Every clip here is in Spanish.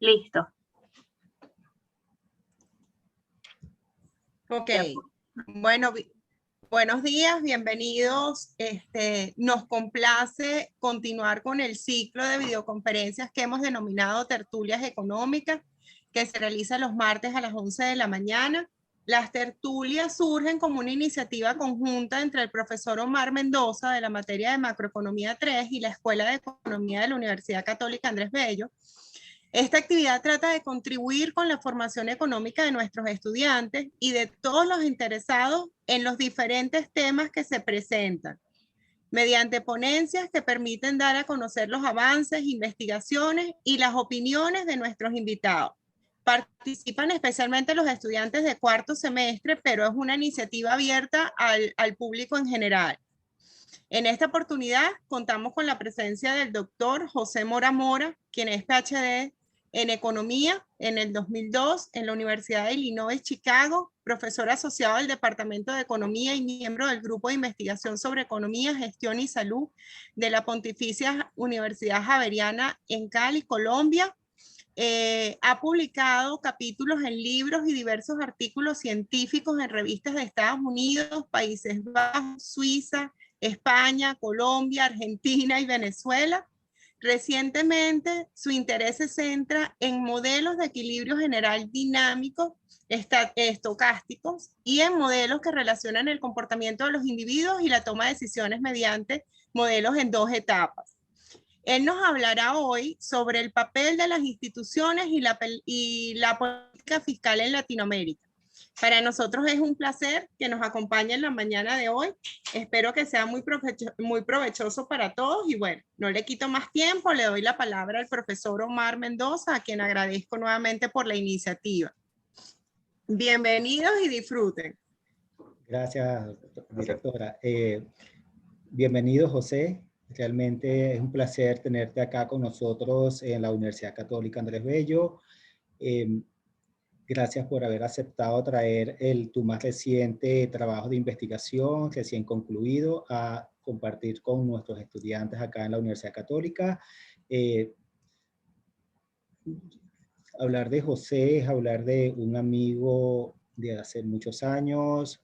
Listo. Ok. Bueno, buenos días, bienvenidos. Nos complace continuar con el ciclo de videoconferencias que hemos denominado Tertulias Económicas, que se realiza los martes a las 11 de la mañana. Las tertulias surgen como una iniciativa conjunta entre el profesor Omar Mendoza de la materia de Macroeconomía 3 y la Escuela de Economía de la Universidad Católica Andrés Bello. Esta actividad trata de contribuir con la formación económica de nuestros estudiantes y de todos los interesados en los diferentes temas que se presentan, mediante ponencias que permiten dar a conocer los avances, investigaciones y las opiniones de nuestros invitados. Participan especialmente los estudiantes de cuarto semestre, pero es una iniciativa abierta al público en general. En esta oportunidad contamos con la presencia del doctor José Mora Mora, quien es PhD en Economía en el 2002 en la Universidad de Illinois, Chicago, profesor asociado del Departamento de Economía y miembro del Grupo de Investigación sobre Economía, Gestión y Salud de la Pontificia Universidad Javeriana en Cali, Colombia. Ha publicado capítulos en libros y diversos artículos científicos en revistas de Estados Unidos, Países Bajos, Suiza, España, Colombia, Argentina y Venezuela. Recientemente, su interés se centra en modelos de equilibrio general dinámico, estocásticos y en modelos que relacionan el comportamiento de los individuos y la toma de decisiones mediante modelos en dos etapas. Él nos hablará hoy sobre el papel de las instituciones y la política fiscal en Latinoamérica. Para nosotros es un placer que nos acompañe en la mañana de hoy. Espero que sea muy provechoso para todos y bueno, no le quito más tiempo, le doy la palabra al profesor Omar Mendoza, a quien agradezco nuevamente por la iniciativa. Bienvenidos y disfruten. Gracias, directora. Bienvenido, José. Realmente es un placer tenerte acá con nosotros en la Universidad Católica Andrés Bello. Gracias por haber aceptado traer tu más reciente trabajo de investigación, recién concluido, a compartir con nuestros estudiantes acá en la Universidad Católica. Hablar de José es hablar de un amigo de hace muchos años,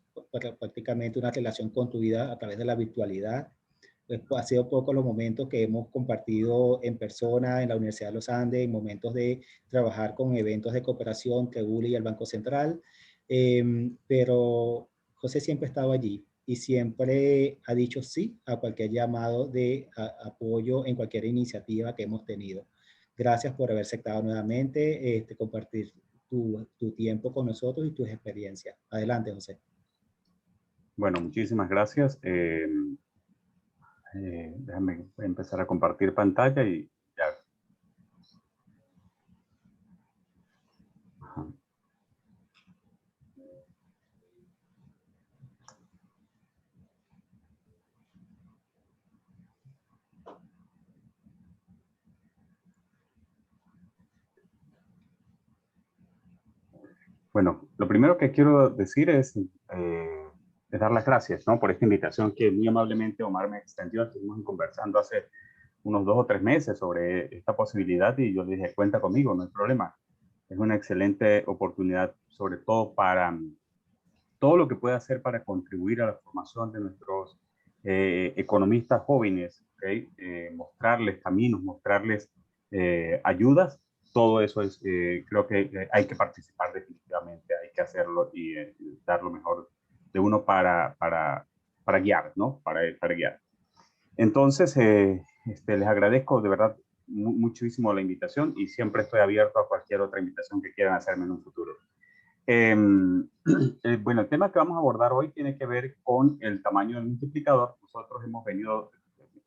prácticamente una relación construida a través de la virtualidad. Pues, ha sido poco los momentos que hemos compartido en persona en la Universidad de los Andes, en momentos de trabajar con eventos de cooperación que ULI y el Banco Central, pero José siempre ha estado allí y siempre ha dicho sí a cualquier llamado de apoyo en cualquier iniciativa que hemos tenido. Gracias por haber aceptado nuevamente compartir tu tiempo con nosotros y tus experiencias. Adelante, José. Bueno, muchísimas gracias. Déjame empezar a compartir pantalla y ya. Ajá. Bueno, lo primero que quiero decir es dar las gracias, ¿no?, por esta invitación que muy amablemente Omar me extendió. Estuvimos conversando hace unos 2 o 3 meses sobre esta posibilidad y yo le dije, cuenta conmigo, no hay problema. Es una excelente oportunidad, sobre todo para todo lo que pueda hacer para contribuir a la formación de nuestros economistas jóvenes, ¿okay? Mostrarles caminos, mostrarles ayudas. Todo eso es, creo que hay que participar definitivamente, hay que hacerlo y dar lo mejor de uno para guiar, ¿no? Para guiar. Entonces, les agradezco de verdad muchísimo la invitación y siempre estoy abierto a cualquier otra invitación que quieran hacerme en un futuro. Bueno, el tema que vamos a abordar hoy tiene que ver con el tamaño del multiplicador. Nosotros hemos venido,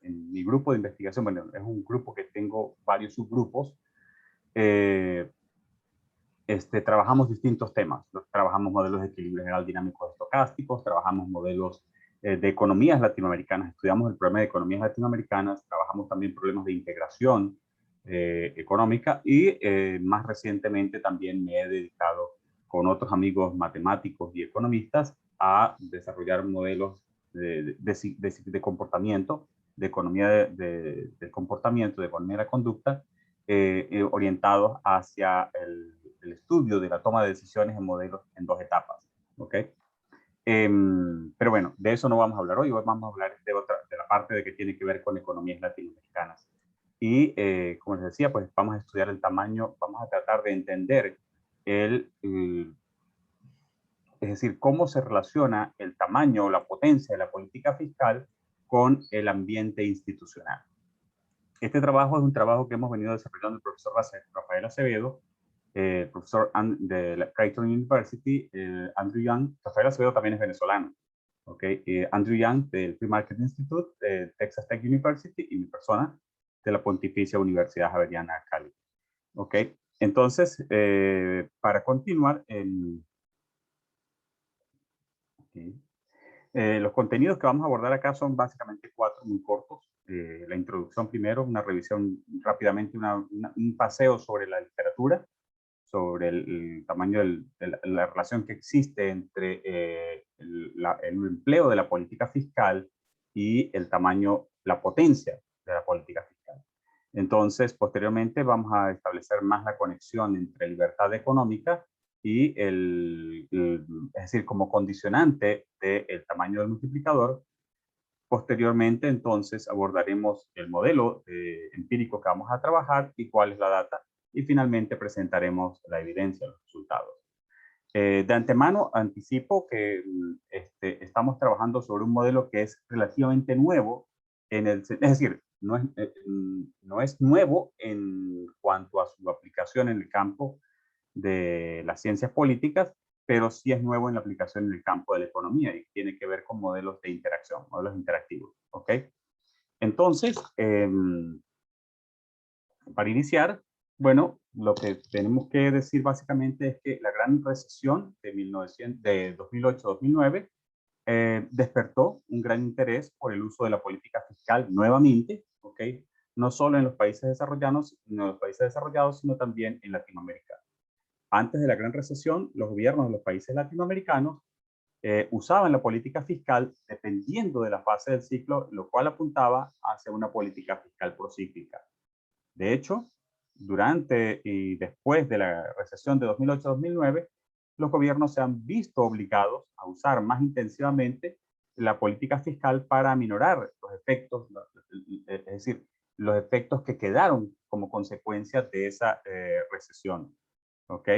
en mi grupo de investigación, bueno, es un grupo que tengo varios subgrupos, trabajamos distintos temas. Trabajamos modelos de equilibrio general dinámicos estocásticos, trabajamos modelos de economías latinoamericanas, estudiamos el problema de economías latinoamericanas, trabajamos también problemas de integración económica y más recientemente también me he dedicado con otros amigos matemáticos y economistas a desarrollar modelos de comportamiento, de economía del comportamiento, de economía de la conducta, orientados hacia el estudio de la toma de decisiones en modelos en 2 etapas. ¿Ok? Pero bueno, de eso no vamos a hablar hoy. Hoy vamos a hablar de la parte de que tiene que ver con economías latinoamericanas. Y como les decía, pues vamos a estudiar el tamaño, vamos a tratar de entender es decir, cómo se relaciona el tamaño o la potencia de la política fiscal con el ambiente institucional. Este trabajo es un trabajo que hemos venido desarrollando el profesor Rafael Acevedo, profesor de la Creighton University, Andrew Young. Rafael Acevedo también es venezolano. ¿Okay? Andrew Young del Free Market Institute, Texas Tech University, y mi persona de la Pontificia Universidad Javeriana Cali. ¿Okay? Entonces, para continuar, los contenidos que vamos a abordar acá son básicamente 4 muy cortos. La introducción primero, una revisión rápidamente, un paseo sobre la literatura, sobre el tamaño de la relación que existe entre el empleo de la política fiscal y el tamaño, la potencia de la política fiscal. Entonces, posteriormente vamos a establecer más la conexión entre libertad económica y es decir, como condicionante del tamaño del multiplicador. Posteriormente, entonces, abordaremos el modelo empírico que vamos a trabajar y cuál es la data. Y finalmente presentaremos la evidencia, los resultados. De antemano, anticipo que estamos trabajando sobre un modelo que es relativamente nuevo, es decir, no es nuevo en cuanto a su aplicación en el campo de las ciencias políticas, pero sí es nuevo en la aplicación en el campo de la economía y tiene que ver con modelos de interacción, modelos interactivos. ¿Ok? Entonces, para iniciar, bueno, lo que tenemos que decir básicamente es que la gran recesión de 2008-2009 despertó un gran interés por el uso de la política fiscal nuevamente, ¿ok? No solo en los países desarrollados, sino también en Latinoamérica. Antes de la gran recesión, los gobiernos de los países latinoamericanos usaban la política fiscal dependiendo de la fase del ciclo, lo cual apuntaba hacia una política fiscal procíclica. De hecho, durante y después de la recesión de 2008-2009, los gobiernos se han visto obligados a usar más intensivamente la política fiscal para aminorar los efectos, es decir, los efectos que quedaron como consecuencia de esa recesión, ¿ok?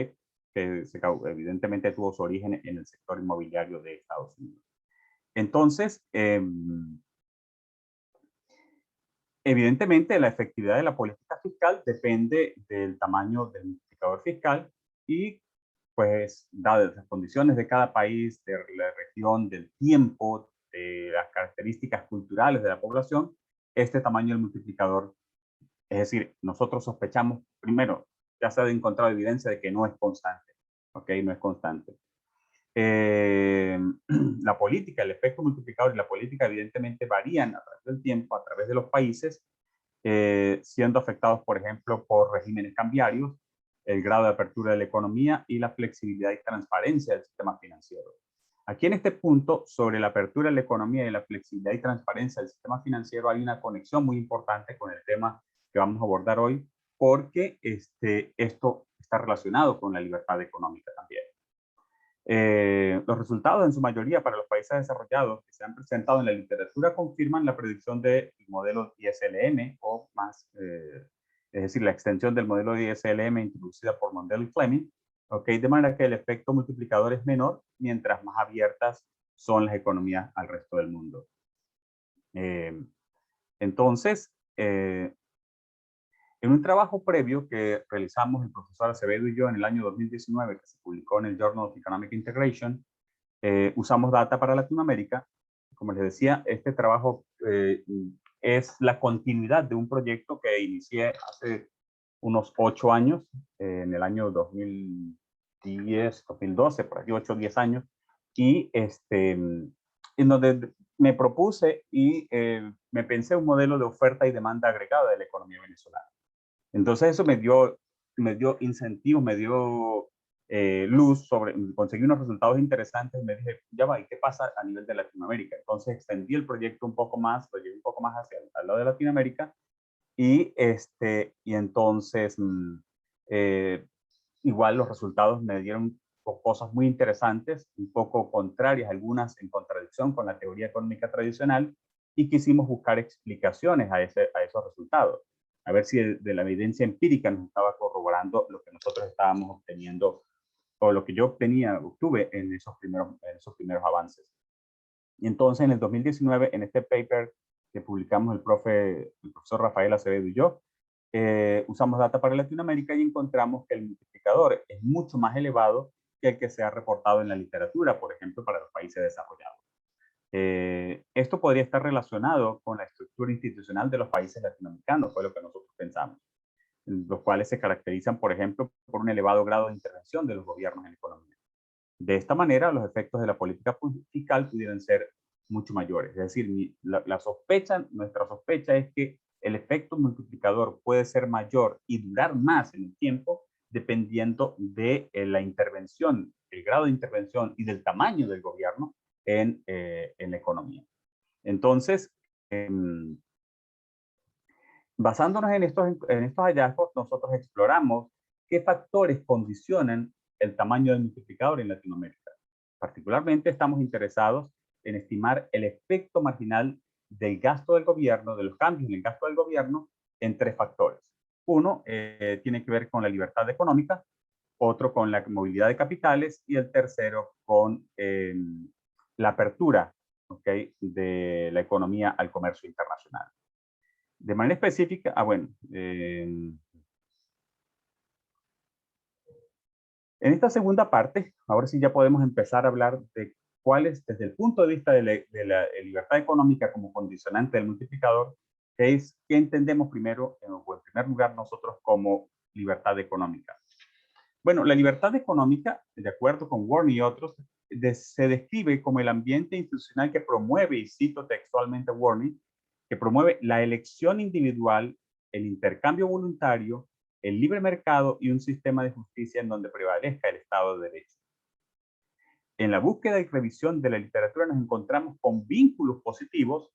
Que evidentemente tuvo su origen en el sector inmobiliario de Estados Unidos. Entonces, evidentemente, la efectividad de la política fiscal depende del tamaño del multiplicador fiscal y, pues, dadas las condiciones de cada país, de la región, del tiempo, de las características culturales de la población, este tamaño del multiplicador, es decir, nosotros sospechamos, primero, ya se ha encontrado evidencia de que no es constante, ¿ok? No es constante. La política, el efecto multiplicador y la política evidentemente varían a través del tiempo, a través de los países, siendo afectados, por ejemplo, por regímenes cambiarios, el grado de apertura de la economía y la flexibilidad y transparencia del sistema financiero. Aquí en este punto, sobre la apertura de la economía y la flexibilidad y transparencia del sistema financiero, hay una conexión muy importante con el tema que vamos a abordar hoy, porque esto está relacionado con la libertad económica también. Los resultados en su mayoría para los países desarrollados que se han presentado en la literatura confirman la predicción del modelo ISLM o más, es decir, la extensión del modelo ISLM introducida por Mundell y Fleming, ¿okay? De manera que el efecto multiplicador es menor mientras más abiertas son las economías al resto del mundo. Entonces, en un trabajo previo que realizamos el profesor Acevedo y yo en el año 2019, que se publicó en el Journal of Economic Integration, usamos data para Latinoamérica. Como les decía, este trabajo es la continuidad de un proyecto que inicié hace unos 8 años, en el año 2010, 2012, por aquí 8 o 10 años, y en donde me propuse y me pensé un modelo de oferta y demanda agregada de la economía venezolana. Entonces eso me dio incentivos, me dio luz sobre, conseguí unos resultados interesantes y me dije, ya va, ¿y qué pasa a nivel de Latinoamérica? Entonces extendí el proyecto un poco más, lo llevé un poco más hacia al lado de Latinoamérica Y entonces, igual los resultados me dieron cosas muy interesantes, un poco contrarias, algunas en contradicción con la teoría económica tradicional, y quisimos buscar explicaciones a esos resultados, a ver si de la evidencia empírica nos estaba corroborando lo que nosotros estábamos obteniendo, o lo que yo obtuve en esos primeros avances. Y entonces en el 2019, en este paper que publicamos el profesor Rafael Acevedo y yo, usamos data para Latinoamérica y encontramos que el multiplicador es mucho más elevado que el que se ha reportado en la literatura, por ejemplo, para los países desarrollados. Esto podría estar relacionado con la estructura institucional de los países latinoamericanos, fue lo que nosotros pensamos, los cuales se caracterizan, por ejemplo, por un elevado grado de intervención de los gobiernos en la economía. De esta manera, los efectos de la política fiscal pudieran ser mucho mayores. Es decir, nuestra sospecha es que el efecto multiplicador puede ser mayor y durar más en el tiempo dependiendo de la intervención, el grado de intervención y del tamaño del gobierno en la economía. Entonces, basándonos en estos hallazgos, nosotros exploramos qué factores condicionan el tamaño del multiplicador en Latinoamérica. Particularmente estamos interesados en estimar el efecto marginal del gasto del gobierno, de los cambios en el gasto del gobierno, en 3 factores. Uno tiene que ver con la libertad económica, otro con la movilidad de capitales y el tercero con la apertura, ¿okay?, de la economía al comercio internacional. De manera específica, en esta segunda parte, ahora sí ya podemos empezar a hablar de cuáles, desde el punto de vista de la libertad económica como condicionante del multiplicador, qué entendemos primero, o en primer lugar nosotros, como libertad económica. Bueno, la libertad económica, de acuerdo con Warren y otros, se describe como el ambiente institucional que promueve, y cito textualmente a Warren, que promueve la elección individual, el intercambio voluntario, el libre mercado y un sistema de justicia en donde prevalezca el Estado de Derecho. En la búsqueda y revisión de la literatura nos encontramos con vínculos positivos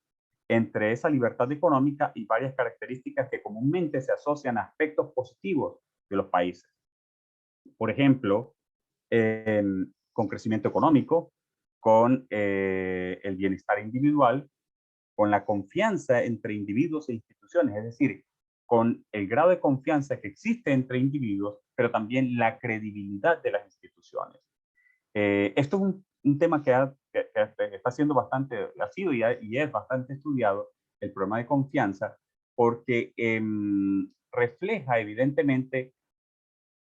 entre esa libertad económica y varias características que comúnmente se asocian a aspectos positivos de los países. Por ejemplo, con crecimiento económico, con el bienestar individual, con la confianza entre individuos e instituciones, es decir, con el grado de confianza que existe entre individuos, pero también la credibilidad de las instituciones. Esto es un tema que está siendo ha sido y es bastante estudiado, el problema de confianza, porque refleja evidentemente,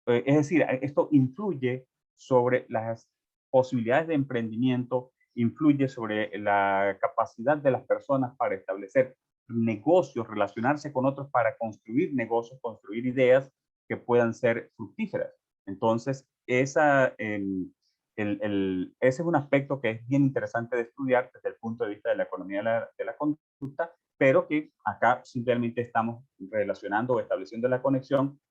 es decir, esto influye sobre las posibilidades de emprendimiento, influye sobre la capacidad de las personas para establecer negocios, relacionarse con otros para construir negocios, construir ideas que puedan ser fructíferas. Entonces, ese es un aspecto que es bien interesante de estudiar desde el punto de vista de la economía de la conducta, pero que acá simplemente estamos relacionando o estableciendo la conexión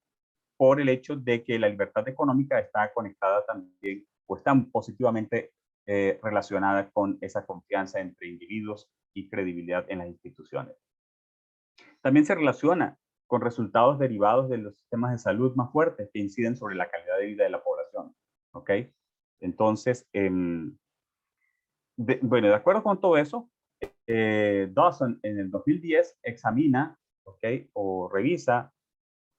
por el hecho de que la libertad económica está conectada también, o está positivamente relacionada con esa confianza entre individuos y credibilidad en las instituciones. También se relaciona con resultados derivados de los sistemas de salud más fuertes que inciden sobre la calidad de vida de la población. ¿Ok? Entonces, de acuerdo con todo eso, Dawson en el 2010 examina, ¿ok?, o revisa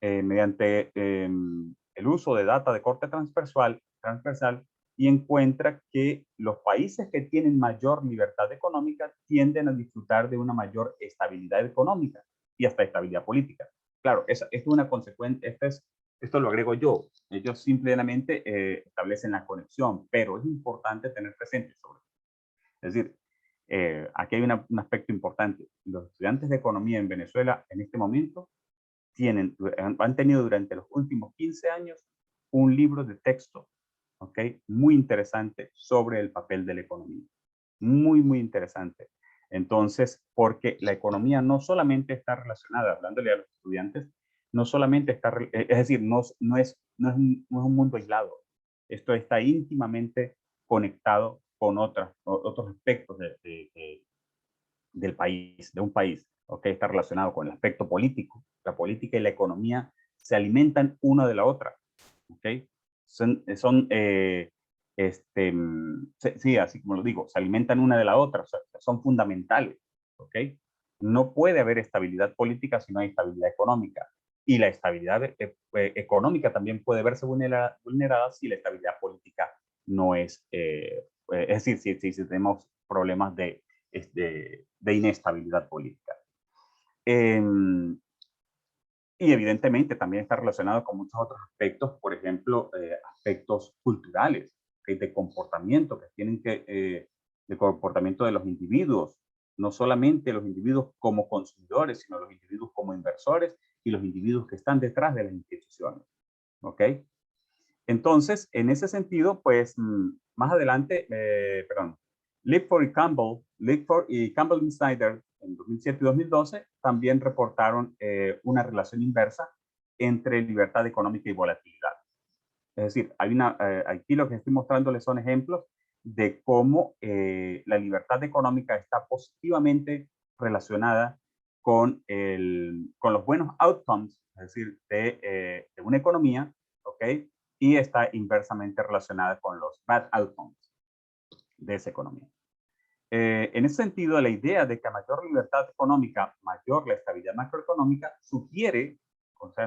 mediante el uso de data de corte transversal y encuentra que los países que tienen mayor libertad económica tienden a disfrutar de una mayor estabilidad económica y hasta estabilidad política. Claro, esto es una consecuencia, esto lo agrego yo. Ellos simplemente establecen la conexión, pero es importante tener presente sobre eso. Es decir, aquí hay un aspecto importante. Los estudiantes de economía en Venezuela en este momento han tenido durante los últimos 15 años un libro de texto, ¿ok?, muy interesante sobre el papel de la economía. Muy, muy interesante. Entonces, porque la economía no solamente está relacionada, hablándole a los estudiantes, no solamente está, es decir, no es un mundo aislado. Esto está íntimamente conectado con otros aspectos del país, de un país. ¿ok? Está relacionado con el aspecto político. La política y la economía se alimentan una de la otra, ¿ok? Sí, así como lo digo, se alimentan una de la otra, o sea, son fundamentales, ¿ok? No puede haber estabilidad política si no hay estabilidad económica. Y la estabilidad económica también puede verse vulnerada si la estabilidad política no es decir, si tenemos problemas de inestabilidad política. Y evidentemente también está relacionado con muchos otros aspectos, por ejemplo, aspectos culturales, de comportamiento, de comportamiento de los individuos, no solamente los individuos como consumidores, sino los individuos como inversores y los individuos que están detrás de las instituciones. ¿Ok? Entonces, en ese sentido, pues, más adelante, Lipford y Campbell y Snyder en 2007 y 2012 también reportaron una relación inversa entre libertad económica y volatilidad. Es decir, aquí lo que estoy mostrándoles son ejemplos de cómo la libertad económica está positivamente relacionada con los buenos outcomes, es decir, de una economía, ¿ok? Y está inversamente relacionada con los bad outcomes de esa economía. En ese sentido, la idea de que a mayor libertad económica, mayor la estabilidad macroeconómica,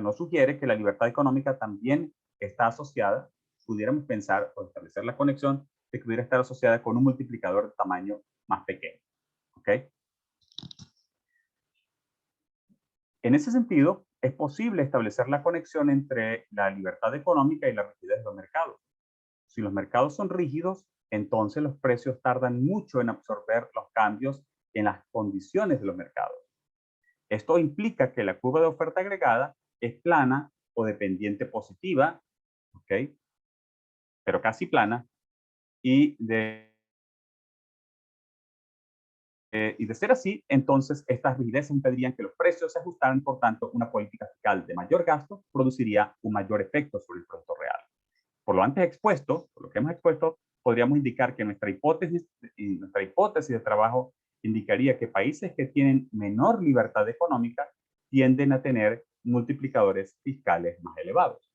no sugiere que la libertad económica también está asociada, pudiéramos pensar o establecer la conexión de que pudiera estar asociada con un multiplicador de tamaño más pequeño. ¿Ok? En ese sentido, es posible establecer la conexión entre la libertad económica y la rigidez de los mercados. Si los mercados son rígidos, entonces los precios tardan mucho en absorber los cambios en las condiciones de los mercados. Esto implica que la curva de oferta agregada es plana o de pendiente positiva, ¿ok? Pero casi plana, y de ser así, entonces estas rigideces impedirían que los precios se ajustaran, por tanto, una política fiscal de mayor gasto produciría un mayor efecto sobre el producto real. Por lo antes expuesto, por lo que hemos expuesto, podríamos indicar que nuestra hipótesis de trabajo indicaría que países que tienen menor libertad económica tienden a tener multiplicadores fiscales más elevados.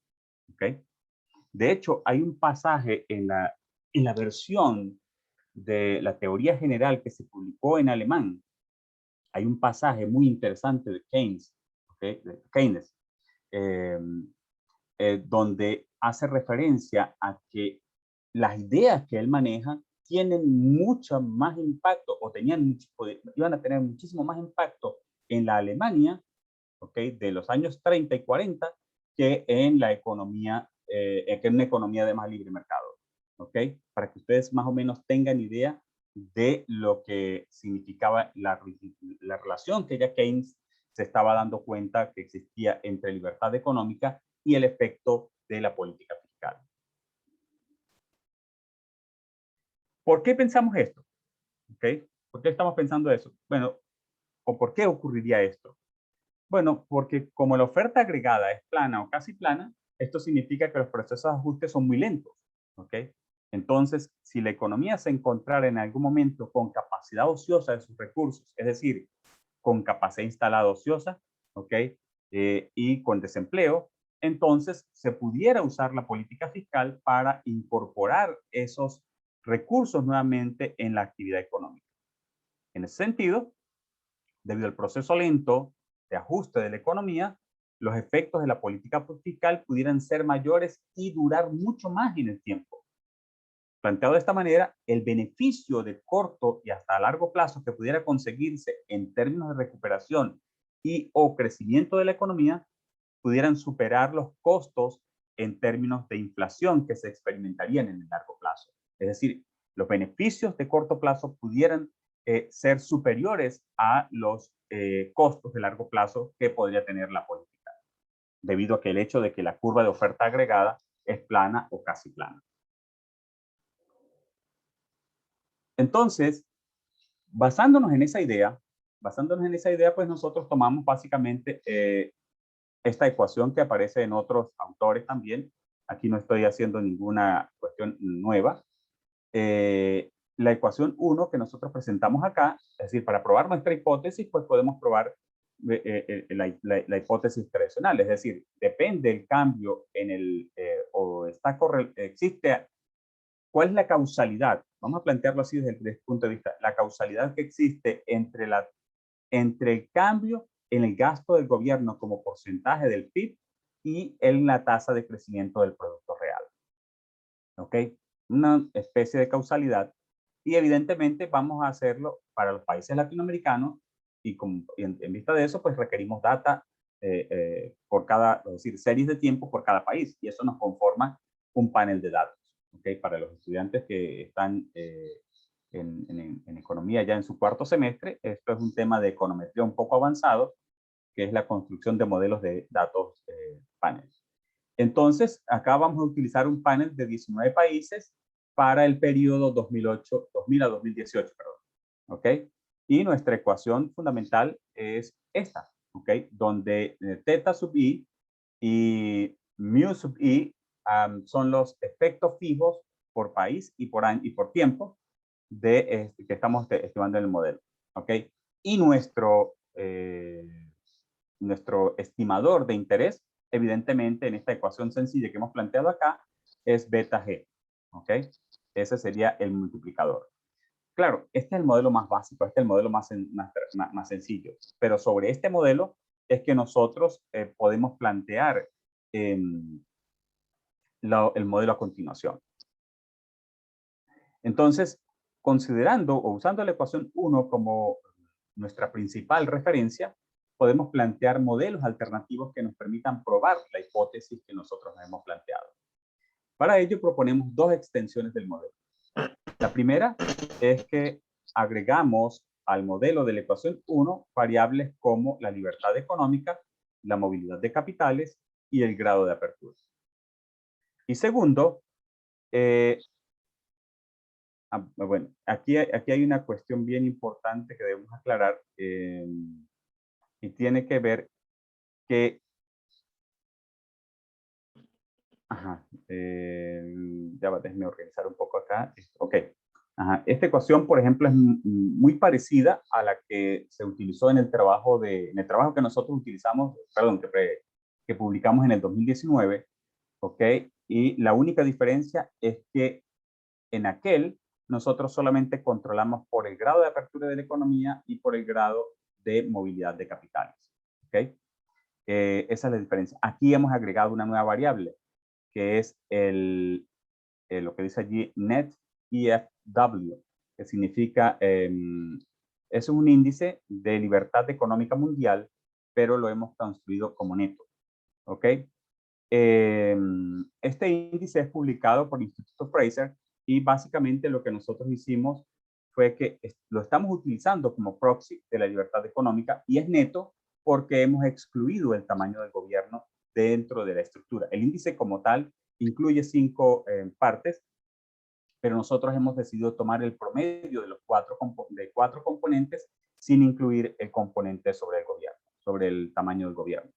¿Okay? De hecho, hay un pasaje en la versión de la teoría general que se publicó en alemán. Hay un pasaje muy interesante de Keynes, ¿okay? De Keynes, donde hace referencia a que las ideas que él maneja tienen mucho más impacto o iban a tener muchísimo más impacto en la Alemania, ¿okay? De los años 30 y 40 que en la economía, que en una economía de más libre mercado. ¿Okay? Para que ustedes más o menos tengan idea de lo que significaba la relación que ya Keynes se estaba dando cuenta que existía entre libertad económica y el efecto de la política fiscal. ¿Por qué pensamos esto? ¿Okay? ¿Por qué estamos pensando eso? Bueno, ¿o por qué ocurriría esto? Bueno, porque como la oferta agregada es plana o casi plana, esto significa que los procesos de ajuste son muy lentos. ¿Ok? Entonces, si la economía se encontrara en algún momento con capacidad ociosa de sus recursos, es decir, con capacidad instalada ociosa, ¿ok? Y con desempleo, entonces se pudiera usar la política fiscal para incorporar esos recursos nuevamente en la actividad económica. En ese sentido, debido al proceso lento de ajuste de la economía, los efectos de la política fiscal pudieran ser mayores y durar mucho más en el tiempo. Planteado de esta manera, el beneficio de corto y hasta largo plazo que pudiera conseguirse en términos de recuperación y o crecimiento de la economía pudieran superar los costos en términos de inflación que se experimentarían en el largo plazo. Es decir, los beneficios de corto plazo pudieran ser superiores a los costos de largo plazo que podría tener la política, debido a que el hecho de que la curva de oferta agregada es plana o casi plana. Entonces, basándonos en esa idea, pues nosotros tomamos básicamente esta ecuación que aparece en otros autores también. Aquí no estoy haciendo ninguna cuestión nueva. la ecuación 1 que nosotros presentamos acá, es decir, para probar nuestra hipótesis, pues podemos probar la hipótesis tradicional, es decir, depende el cambio en el, existe, ¿cuál es la causalidad? Vamos a plantearlo así desde el punto de vista, la causalidad que existe entre el cambio en el gasto del gobierno como porcentaje del PIB y en la tasa de crecimiento del Producto Real. ¿Ok? Una especie de causalidad. Y evidentemente vamos a hacerlo para los países latinoamericanos y en vista de eso, pues requerimos data por cada, es decir, series de tiempo por cada país. Y eso nos conforma un panel de datos. ¿Ok? Para los estudiantes que están en economía ya en su cuarto semestre, esto es un tema de econometría un poco avanzado, que es la construcción de modelos de datos panel. Entonces, acá vamos a utilizar un panel de 19 países para el periodo 2000 a 2018, perdón. ¿Ok? Y nuestra ecuación fundamental es esta, ¿ok? Donde teta sub i y mu sub i son los efectos fijos por país y por año y por tiempo que estamos estimando en el modelo, ¿ok? Y nuestro estimador de interés, evidentemente en esta ecuación sencilla que hemos planteado acá, es beta G, ¿ok? Ese sería el multiplicador. Claro, este es el modelo más básico, este es el modelo más sencillo, pero sobre este modelo es que nosotros podemos plantear el modelo a continuación. Entonces, considerando o usando la ecuación 1 como nuestra principal referencia, podemos plantear modelos alternativos que nos permitan probar la hipótesis que nosotros hemos planteado. Para ello proponemos dos extensiones del modelo. La primera es que agregamos al modelo de la ecuación 1 variables como la libertad económica, la movilidad de capitales y el grado de apertura. Y segundo, bueno, aquí hay una cuestión bien importante que debemos aclarar y tiene que ver que ya va, déjenme organizar un poco acá. Ok. Esta ecuación, por ejemplo, es muy parecida a la que se utilizó en el trabajo que nosotros utilizamos, perdón, que publicamos en el 2019, ¿ok? Y la única diferencia es que en aquel nosotros solamente controlamos por el grado de apertura de la economía y por el grado de movilidad de capitales, ¿ok? Esa es la diferencia. Aquí hemos agregado una nueva variable, que es lo que dice allí net EFW, que significa, es un índice de libertad económica mundial, pero lo hemos construido como neto, ¿ok? Este índice es publicado por el Instituto Fraser y básicamente lo que nosotros hicimos fue que lo estamos utilizando como proxy de la libertad económica y es neto porque hemos excluido el tamaño del gobierno dentro de la estructura. El índice como tal incluye 5 partes, pero nosotros hemos decidido tomar el promedio de los cuatro componentes sin incluir el componente sobre el gobierno, sobre el tamaño del gobierno.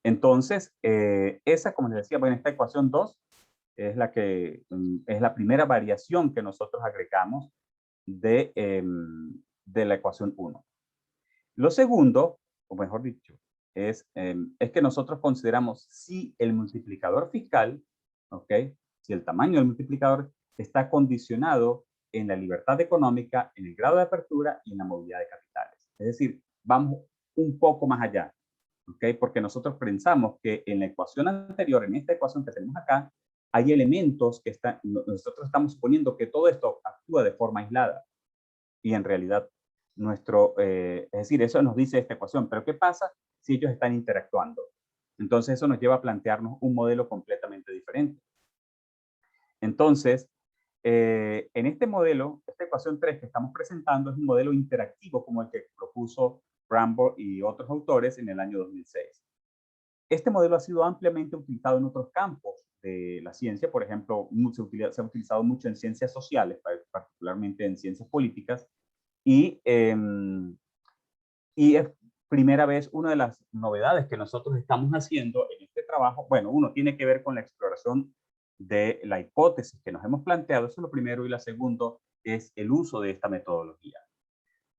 Entonces, esa, como les decía, bueno, esta ecuación 2 es la primera variación que nosotros agregamos de la ecuación 1. Lo segundo, o mejor dicho, es que nosotros consideramos si el multiplicador fiscal, ¿ok? Si el tamaño del multiplicador está condicionado en la libertad económica, en el grado de apertura y en la movilidad de capitales. Es decir, vamos un poco más allá, ¿ok? Porque nosotros pensamos que en la ecuación anterior, en esta ecuación que tenemos acá, hay elementos que nosotros estamos suponiendo que todo esto actúa de forma aislada. Y en realidad, es decir, eso nos dice esta ecuación, pero ¿qué pasa si ellos están interactuando? Entonces eso nos lleva a plantearnos un modelo completamente diferente. Entonces, en este modelo, esta ecuación 3 que estamos presentando es un modelo interactivo como el que propuso Bramble y otros autores en el año 2006. Este modelo ha sido ampliamente utilizado en otros campos de la ciencia, por ejemplo, se ha utilizado mucho en ciencias sociales, particularmente en ciencias políticas, y es primera vez una de las novedades que nosotros estamos haciendo en este trabajo. Bueno, uno tiene que ver con la exploración de la hipótesis que nos hemos planteado, eso es lo primero, y lo segundo es el uso de esta metodología.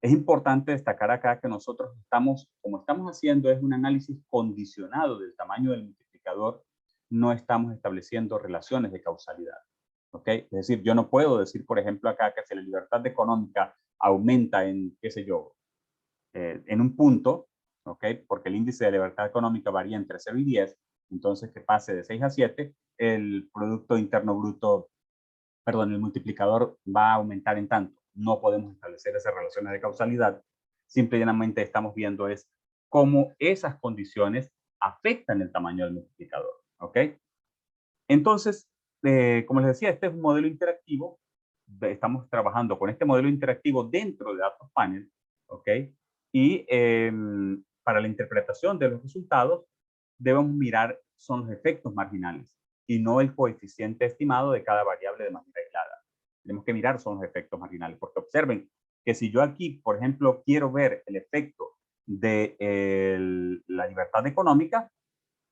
Es importante destacar acá que nosotros como estamos haciendo es un análisis condicionado del tamaño del multiplicador, no estamos estableciendo relaciones de causalidad. ¿Ok? Es decir, yo no puedo decir, por ejemplo, acá que si la libertad económica aumenta en, qué sé yo, en un punto, ¿ok? Porque el índice de libertad económica varía entre 0 y 10, entonces que pase de 6 a 7, el Producto Interno Bruto, perdón, el multiplicador va a aumentar en tanto. No podemos establecer esas relaciones de causalidad. Simple y llanamente estamos viendo es cómo esas condiciones afectan el tamaño del multiplicador, ¿ok? Entonces, como les decía, este es un modelo interactivo. Estamos trabajando con este modelo interactivo dentro de Datos Panel, ¿ok? Y para la interpretación de los resultados, debemos mirar son los efectos marginales y no el coeficiente estimado de cada variable de manera aislada. Tenemos que mirar son los efectos marginales, porque observen que si yo aquí, por ejemplo, quiero ver el efecto de la libertad económica,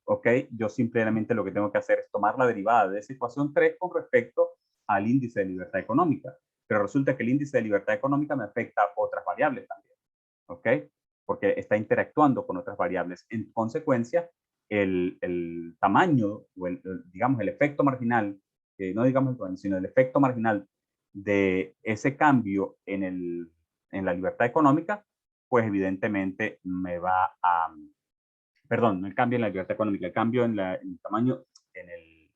¿ok? Yo simplemente lo que tengo que hacer es tomar la derivada de esa ecuación 3 con respecto al índice de libertad económica. Pero resulta que el índice de libertad económica me afecta a otras variables también, ¿ok? Porque está interactuando con otras variables. En consecuencia, el tamaño, o digamos, el efecto marginal, no digamos el tamaño, sino el efecto marginal de ese cambio en la libertad económica, pues evidentemente me va a, perdón, no el cambio en la libertad económica, el cambio en el tamaño, en el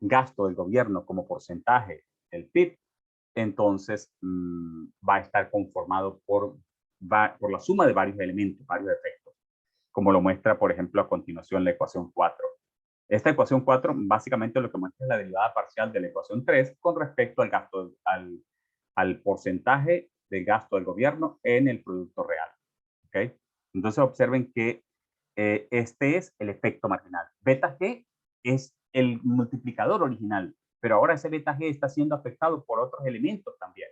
gasto del gobierno como porcentaje del PIB, entonces va a estar conformado por la suma de varios elementos, varios efectos, como lo muestra, por ejemplo, a continuación la ecuación 4. Esta ecuación 4 básicamente lo que muestra es la derivada parcial de la ecuación 3 con respecto al gasto, al porcentaje del gasto del gobierno en el producto real. ¿Okay? Entonces observen que este es el efecto marginal. Beta G es el multiplicador original, pero ahora ese beta G está siendo afectado por otros elementos también.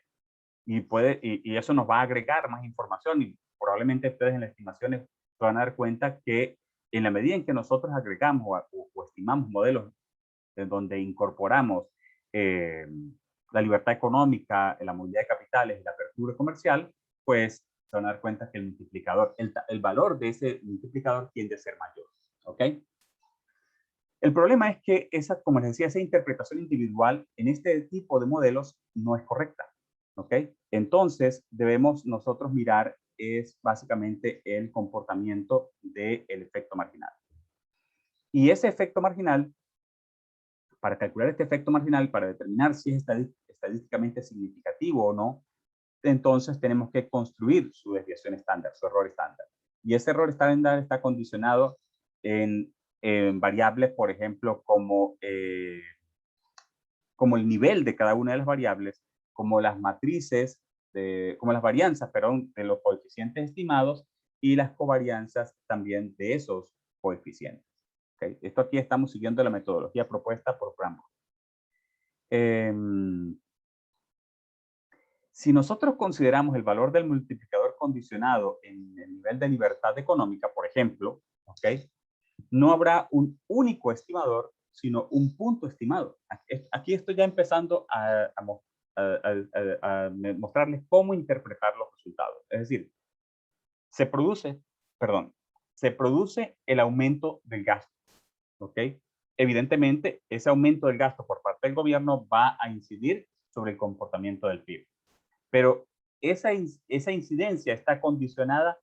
Y eso nos va a agregar más información y probablemente ustedes en las estimaciones se van a dar cuenta que en la medida en que nosotros agregamos o estimamos modelos en donde incorporamos la libertad económica, la movilidad de capitales y la apertura comercial, pues se van a dar cuenta que el multiplicador, el valor de ese multiplicador tiende a ser mayor. ¿Ok? El problema es que como les decía, esa interpretación individual en este tipo de modelos no es correcta. ¿Ok? Entonces, debemos nosotros mirar es básicamente el comportamiento del efecto marginal. Y ese efecto marginal, para calcular este efecto marginal, para determinar si es estadísticamente significativo o no, entonces tenemos que construir su desviación estándar, su error estándar. Y ese error estándar está condicionado en variables, por ejemplo, como el nivel de cada una de las variables, como las matrices, como las varianzas, perdón, de los coeficientes estimados y las covarianzas también de esos coeficientes. ¿Okay? Esto aquí estamos siguiendo la metodología propuesta por Cranbrook. Si nosotros consideramos el valor del multiplicador condicionado en el nivel de libertad económica, por ejemplo, ¿okay? No habrá un único estimador, sino un punto estimado. Aquí estoy ya empezando a mostrarles cómo interpretar los resultados. Es decir, se produce el aumento del gasto. ¿Ok? Evidentemente, ese aumento del gasto por parte del gobierno va a incidir sobre el comportamiento del PIB. Pero esa incidencia está condicionada,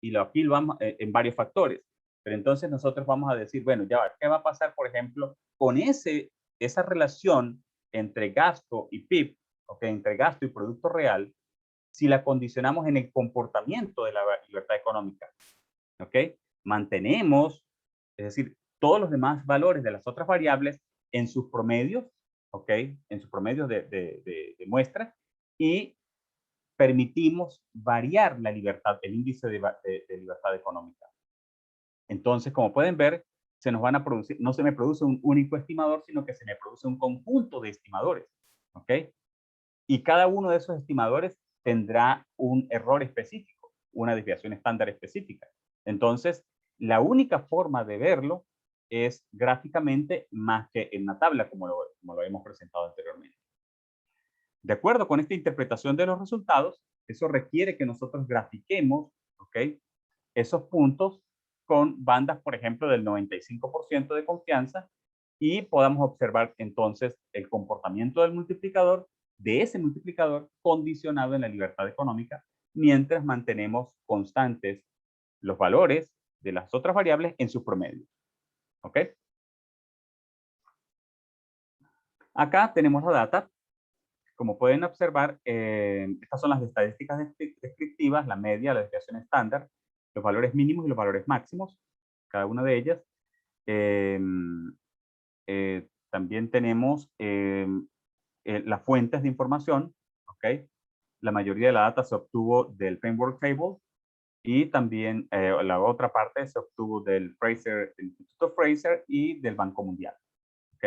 y aquí lo vamos en varios factores. Pero entonces nosotros vamos a decir, bueno, ya, ¿qué va a pasar, por ejemplo, con esa relación entre gasto y PIB, ¿okay? Entre gasto y producto real, si la condicionamos en el comportamiento de la libertad económica? ¿Ok? Mantenemos, es decir, todos los demás valores de las otras variables en sus promedios, ¿ok? En sus promedios de muestra, y permitimos variar la libertad, el índice de libertad económica. Entonces, como pueden ver, se nos van a producir, no se me produce un único estimador, sino que se me produce un conjunto de estimadores, ¿ok? Y cada uno de esos estimadores tendrá un error específico, una desviación estándar específica. Entonces, la única forma de verlo es gráficamente más que en una tabla, como lo hemos presentado anteriormente. De acuerdo con esta interpretación de los resultados, eso requiere que nosotros grafiquemos, ¿ok?, esos puntos con bandas, por ejemplo, del 95% de confianza y podamos observar entonces el comportamiento del multiplicador, de ese multiplicador condicionado en la libertad económica, mientras mantenemos constantes los valores de las otras variables en su promedio. ¿Ok? Acá tenemos la data. Como pueden observar, estas son las estadísticas descriptivas, la media, la desviación estándar, los valores mínimos y los valores máximos, cada una de ellas. También tenemos las fuentes de información, ¿ok? La mayoría de la data se obtuvo del Framework Table y también la otra parte se obtuvo del Instituto Fraser y del Banco Mundial, ¿ok?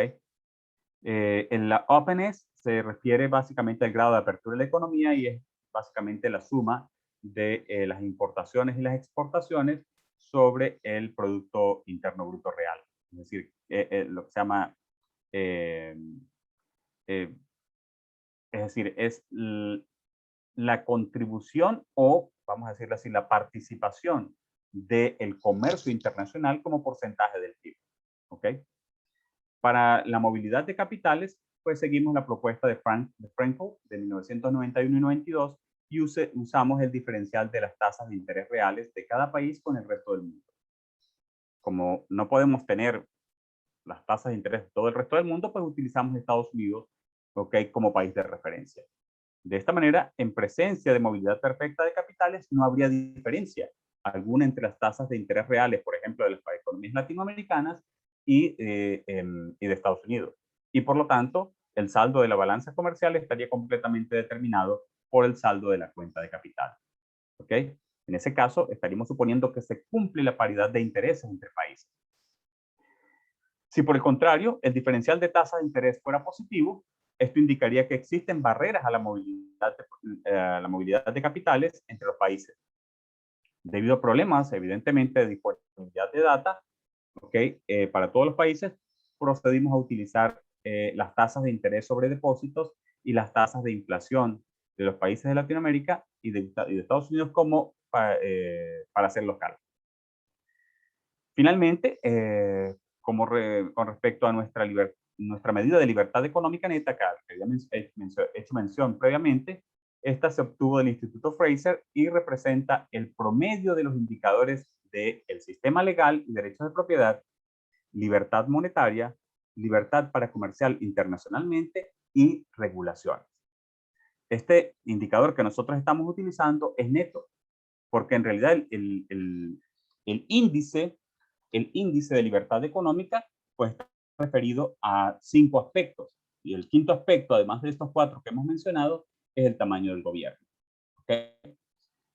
En la openness se refiere básicamente al grado de apertura de la economía y es básicamente la suma de las importaciones y las exportaciones sobre el Producto Interno Bruto Real. Es decir, lo que se llama, es decir, es la contribución o, vamos a decirlo así, la participación del comercio internacional como porcentaje del PIB. ¿Ok? Para la movilidad de capitales, pues seguimos la propuesta de Frankl de 1991 y 92 y usamos el diferencial de las tasas de interés reales de cada país con el resto del mundo. Como no podemos tener las tasas de interés de todo el resto del mundo, pues utilizamos Estados Unidos, ¿ok?, como país de referencia. De esta manera, en presencia de movilidad perfecta de capitales, no habría diferencia alguna entre las tasas de interés reales, por ejemplo, de las economías latinoamericanas y de Estados Unidos. Y por lo tanto, el saldo de la balanza comercial estaría completamente determinado por el saldo de la cuenta de capital. ¿Ok? En ese caso, estaríamos suponiendo que se cumple la paridad de intereses entre países. Si por el contrario, el diferencial de tasa de interés fuera positivo, esto indicaría que existen barreras a la movilidad de capitales entre los países. Debido a problemas, evidentemente, de disponibilidad de data, ¿okay? Para todos los países, procedimos a utilizar las tasas de interés sobre depósitos y las tasas de inflación de los países de Latinoamérica y de Estados Unidos como para hacer los cálculos. Finalmente, con respecto a nuestra medida de libertad económica neta, que había hecho mención previamente, esta se obtuvo del Instituto Fraser y representa el promedio de los indicadores del sistema legal y derechos de propiedad, libertad monetaria, libertad para comerciar internacionalmente y regulaciones. Este indicador que nosotros estamos utilizando es neto, porque en realidad el índice de libertad económica pues está referido a 5 aspectos. Y el quinto aspecto, además de estos 4 que hemos mencionado, es el tamaño del gobierno. ¿Okay?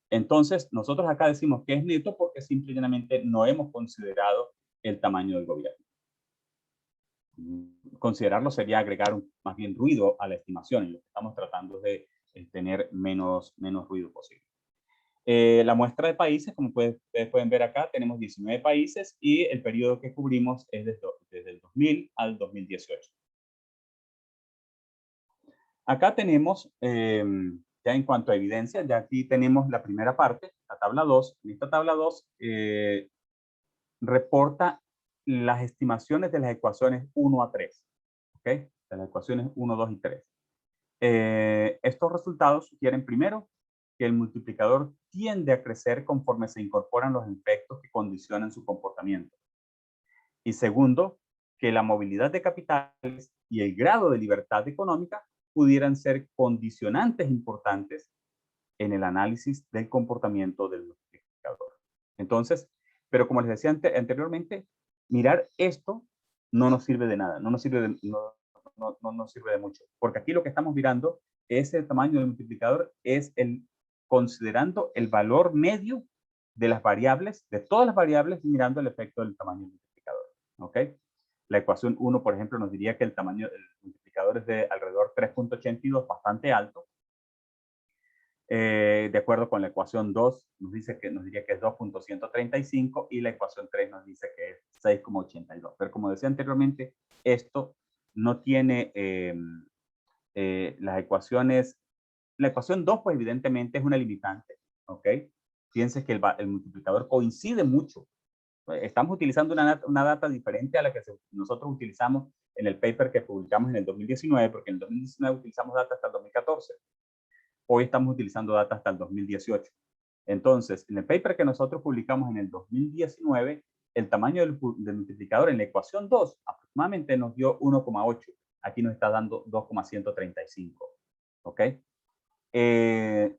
Entonces, nosotros acá decimos que es neto porque simplemente no hemos considerado el tamaño del gobierno. Considerarlo sería agregar más bien ruido a la estimación, y lo que estamos tratando de tener menos ruido posible. La muestra de países, como ustedes pueden ver acá, tenemos 19 países y el periodo que cubrimos es desde el 2000 al 2018. Acá tenemos, ya en cuanto a evidencia, ya aquí tenemos la primera parte, la tabla 2. En esta tabla 2 reporta las estimaciones de las ecuaciones 1 a 3. ¿Ok? De las ecuaciones 1, 2 y 3. Estos resultados sugieren primero que el multiplicador tiende a crecer conforme se incorporan los efectos que condicionan su comportamiento. Y segundo, que la movilidad de capitales y el grado de libertad económica pudieran ser condicionantes importantes en el análisis del comportamiento del multiplicador. Entonces, pero como les decía anteriormente, mirar esto no nos sirve de nada, no nos sirve de mucho, porque aquí lo que estamos mirando es el tamaño del multiplicador, es considerando el valor medio de las variables, de todas las variables, mirando el efecto del tamaño del multiplicador. ¿Ok? La ecuación 1, por ejemplo, nos diría que el tamaño del multiplicador es de alrededor 3.82, bastante alto. De acuerdo con la ecuación 2, nos diría que es 2.135 y la ecuación 3 nos dice que es 6.82. Pero como decía anteriormente, esto no tiene las ecuaciones, la ecuación 2, pues evidentemente es una limitante, ¿ok? Fíjense que el multiplicador coincide mucho. Estamos utilizando una data diferente a la que nosotros utilizamos en el paper que publicamos en el 2019, porque en el 2019 utilizamos data hasta el 2014. Hoy estamos utilizando data hasta el 2018. Entonces, en el paper que nosotros publicamos en el 2019, el tamaño del multiplicador en la ecuación 2 aproximadamente nos dio 1,8. Aquí nos está dando 2,135. ¿Ok? Es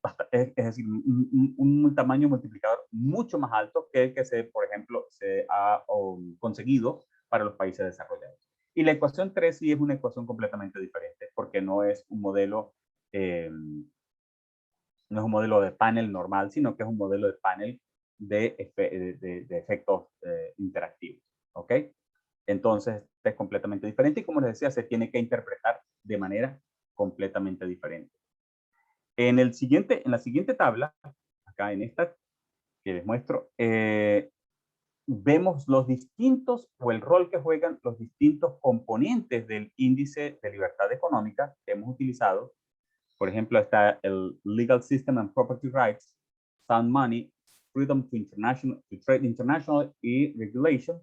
decir, un tamaño multiplicador mucho más alto que el que por ejemplo, se ha conseguido para los países desarrollados. Y la ecuación 3 sí es una ecuación completamente diferente, porque no es un modelo, no es un modelo de panel normal, sino que es un modelo de panel de efectos interactivos. ¿Ok? Entonces, es completamente diferente y, como les decía, se tiene que interpretar de manera completamente diferente. En la siguiente tabla, acá en esta que les muestro, vemos los distintos, o el rol que juegan los distintos componentes del índice de libertad económica que hemos utilizado. Por ejemplo, está el Legal System and Property Rights, Sound Money, Freedom to Trade International y Regulation.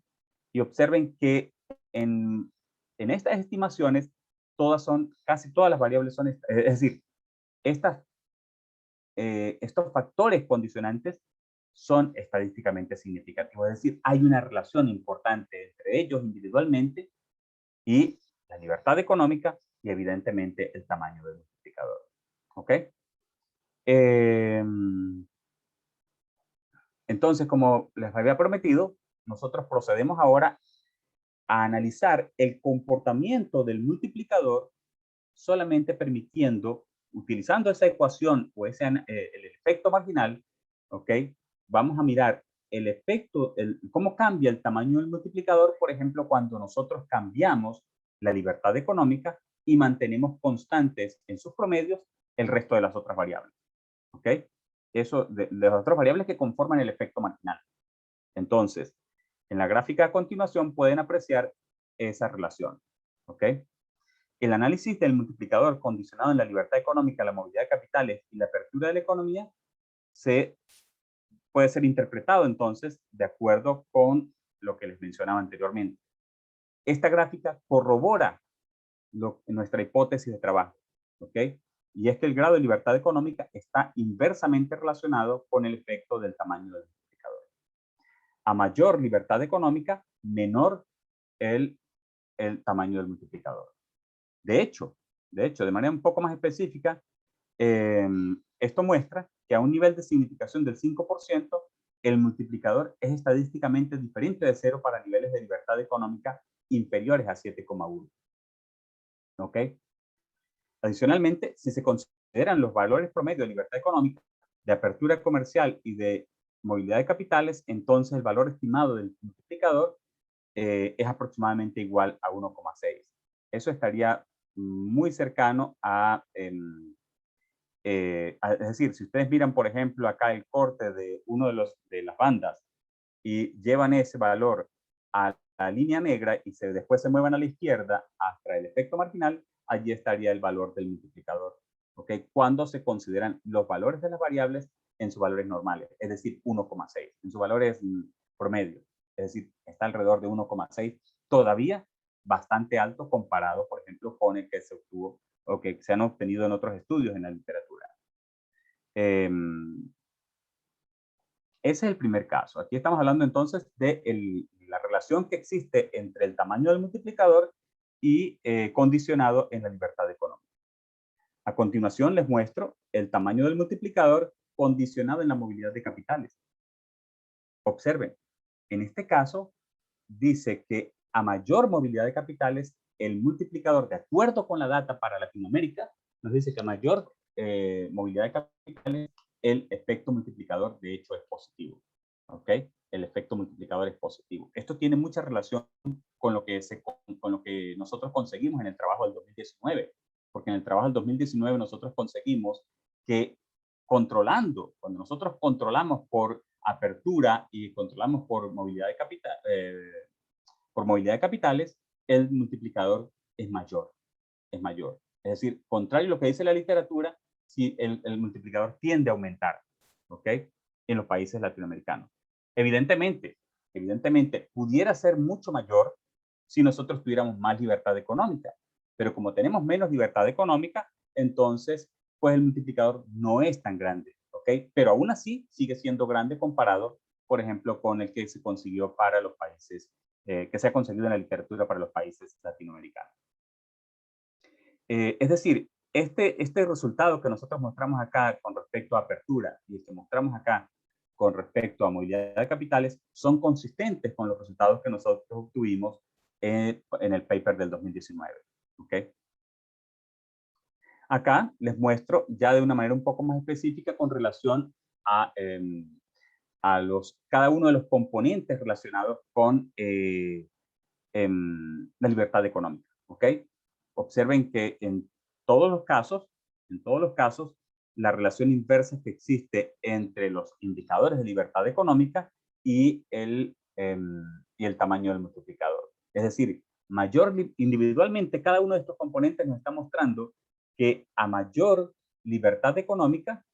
Y observen que en estas estimaciones, casi todas las variables son, es decir, estos factores condicionantes son estadísticamente significativos. Es decir, hay una relación importante entre ellos individualmente y la libertad económica y evidentemente el tamaño del multiplicador. ¿Ok? Entonces, como les había prometido, nosotros procedemos ahora a analizar el comportamiento del multiplicador solamente permitiendo, utilizando esa ecuación o el efecto marginal, ¿ok? Vamos a mirar el efecto, cómo cambia el tamaño del multiplicador, por ejemplo, cuando nosotros cambiamos la libertad económica y mantenemos constantes en sus promedios el resto de las otras variables, ¿ok? Eso de las otras variables que conforman el efecto marginal. Entonces, en la gráfica a continuación pueden apreciar esa relación, ¿ok? El análisis del multiplicador condicionado en la libertad económica, la movilidad de capitales y la apertura de la economía puede ser interpretado entonces de acuerdo con lo que les mencionaba anteriormente. Esta gráfica corrobora nuestra hipótesis de trabajo, ¿ok? Y es que el grado de libertad económica está inversamente relacionado con el efecto del tamaño del multiplicador. A mayor libertad económica, menor el tamaño del multiplicador. De hecho, de manera un poco más específica, esto muestra que a un nivel de significación del 5%, el multiplicador es estadísticamente diferente de 0 para niveles de libertad económica inferiores a 7,1. ¿Ok? Adicionalmente, si se consideran los valores promedio de libertad económica, de apertura comercial y de movilidad de capitales, entonces el valor estimado del multiplicador es aproximadamente igual a 1,6. Eso estaría muy cercano es decir, si ustedes miran, por ejemplo, acá el corte de uno de las bandas y llevan ese valor a la línea negra y después se muevan a la izquierda hasta el efecto marginal, allí estaría el valor del multiplicador. ¿Ok? Cuando se consideran los valores de las variables en sus valores normales, es decir, 1,6, en sus valores promedio, es decir, está alrededor de 1,6, todavía bastante alto comparado, por ejemplo, con el que se obtuvo o que se han obtenido en otros estudios en la literatura. Ese es el primer caso. Aquí estamos hablando entonces de la relación que existe entre el tamaño del multiplicador y condicionado en la libertad económica. A continuación les muestro el tamaño del multiplicador condicionado en la movilidad de capitales. Observen, en este caso dice que a mayor movilidad de capitales, el multiplicador, de acuerdo con la data para Latinoamérica, nos dice que a mayor movilidad de capitales, el efecto multiplicador de hecho es positivo. ¿Ok? El efecto multiplicador es positivo. Esto tiene mucha relación con lo que nosotros conseguimos en el trabajo del 2019, porque en el trabajo del 2019 nosotros conseguimos que cuando nosotros controlamos por apertura y controlamos por movilidad de capitales, el multiplicador es mayor. Es decir, contrario a lo que dice la literatura, si el multiplicador tiende a aumentar, ¿ok? En los países latinoamericanos. Evidentemente, pudiera ser mucho mayor si nosotros tuviéramos más libertad económica. Pero como tenemos menos libertad económica, entonces, pues el multiplicador no es tan grande, ¿ok? Pero aún así sigue siendo grande comparado, por ejemplo, con el que se consiguió para los países, que se ha conseguido en la literatura para los países latinoamericanos. Es decir, este resultado que nosotros mostramos acá con respecto a apertura y el que mostramos acá con respecto a movilidad de capitales son consistentes con los resultados que nosotros obtuvimos en el paper del 2019. ¿Okay? Acá les muestro ya de una manera un poco más específica con relación a, cada uno de los componentes relacionados con la libertad económica. ¿Okay? Observen que en todos los casos, la relación inversa que existe entre los indicadores de libertad económica y el tamaño del multiplicador. Es decir, individualmente cada uno de estos componentes nos está mostrando que a mayor libertad económica,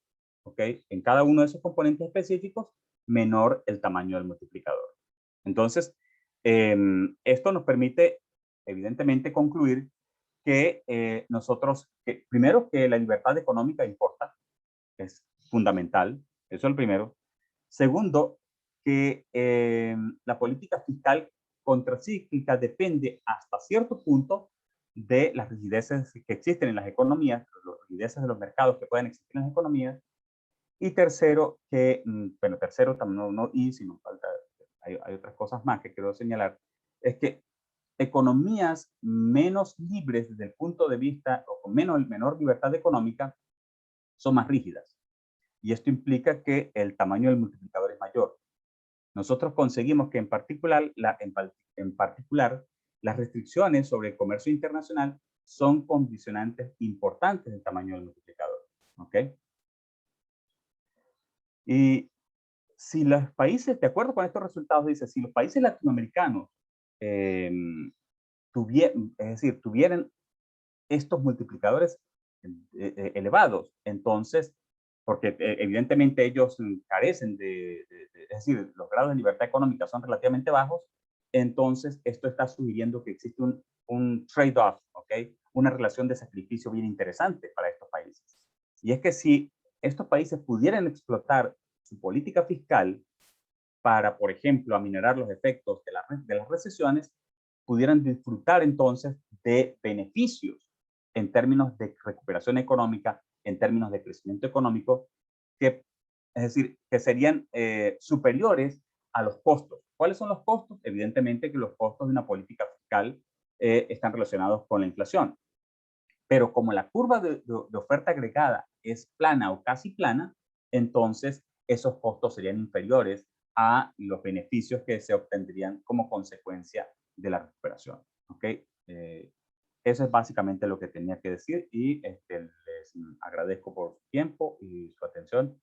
¿okay? En cada uno de esos componentes específicos, menor el tamaño del multiplicador. Entonces, esto nos permite, evidentemente, concluir que primero, que la libertad económica importa, es fundamental, eso es el primero. Segundo, que la política fiscal contracíclica depende hasta cierto punto de las rigideces que existen en las economías, las rigideces de los mercados que pueden existir en las economías. Y tercero, tercero también sino falta, hay otras cosas más que quiero señalar, es que economías menos libres desde el punto de vista, o con menor libertad económica, son más rígidas. Y esto implica que el tamaño del multiplicador es mayor. Nosotros conseguimos que en particular las restricciones sobre el comercio internacional son condicionantes importantes del tamaño del multiplicador. ¿Ok? Y si los países, de acuerdo con estos resultados, dice, si los países latinoamericanos tuvieran estos multiplicadores elevados, entonces, porque evidentemente ellos carecen es decir, los grados de libertad económica son relativamente bajos, entonces esto está sugiriendo que existe un trade-off, ¿ok? Una relación de sacrificio bien interesante para estos países. Y es que si estos países pudieran explotar su política fiscal para, por ejemplo, aminorar los efectos de las recesiones, pudieran disfrutar entonces de beneficios en términos de recuperación económica, en términos de crecimiento económico, es decir, que serían superiores a los costos. ¿Cuáles son los costos? Evidentemente que los costos de una política fiscal están relacionados con la inflación. Pero como la curva de oferta agregada es plana o casi plana, entonces esos costos serían inferiores a los beneficios que se obtendrían como consecuencia de la recuperación. ¿Ok? Eso es básicamente lo que tenía que decir y les agradezco por su tiempo y su atención.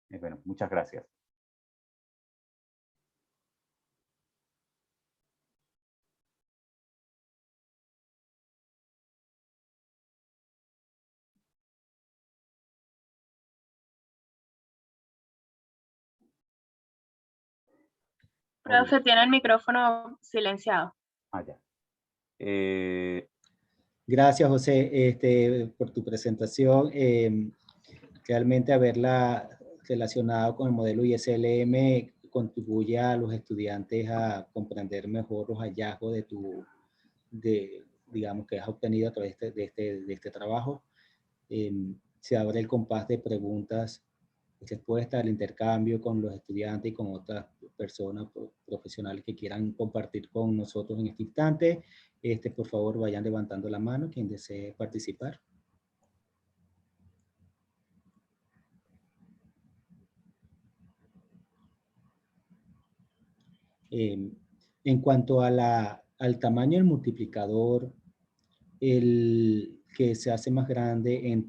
Bueno, muchas gracias. Profe, tiene el micrófono silenciado. Ya. Gracias, José, por tu presentación. Realmente haberla relacionado con el modelo ISLM contribuye a los estudiantes a comprender mejor los hallazgos digamos, que has obtenido a través de este trabajo. Se abre el compás de preguntas y respuestas, el intercambio con los estudiantes y con otras personas profesionales que quieran compartir con nosotros en este instante. Por favor, vayan levantando la mano quien desee participar. En cuanto a al tamaño del multiplicador, el que se hace más grande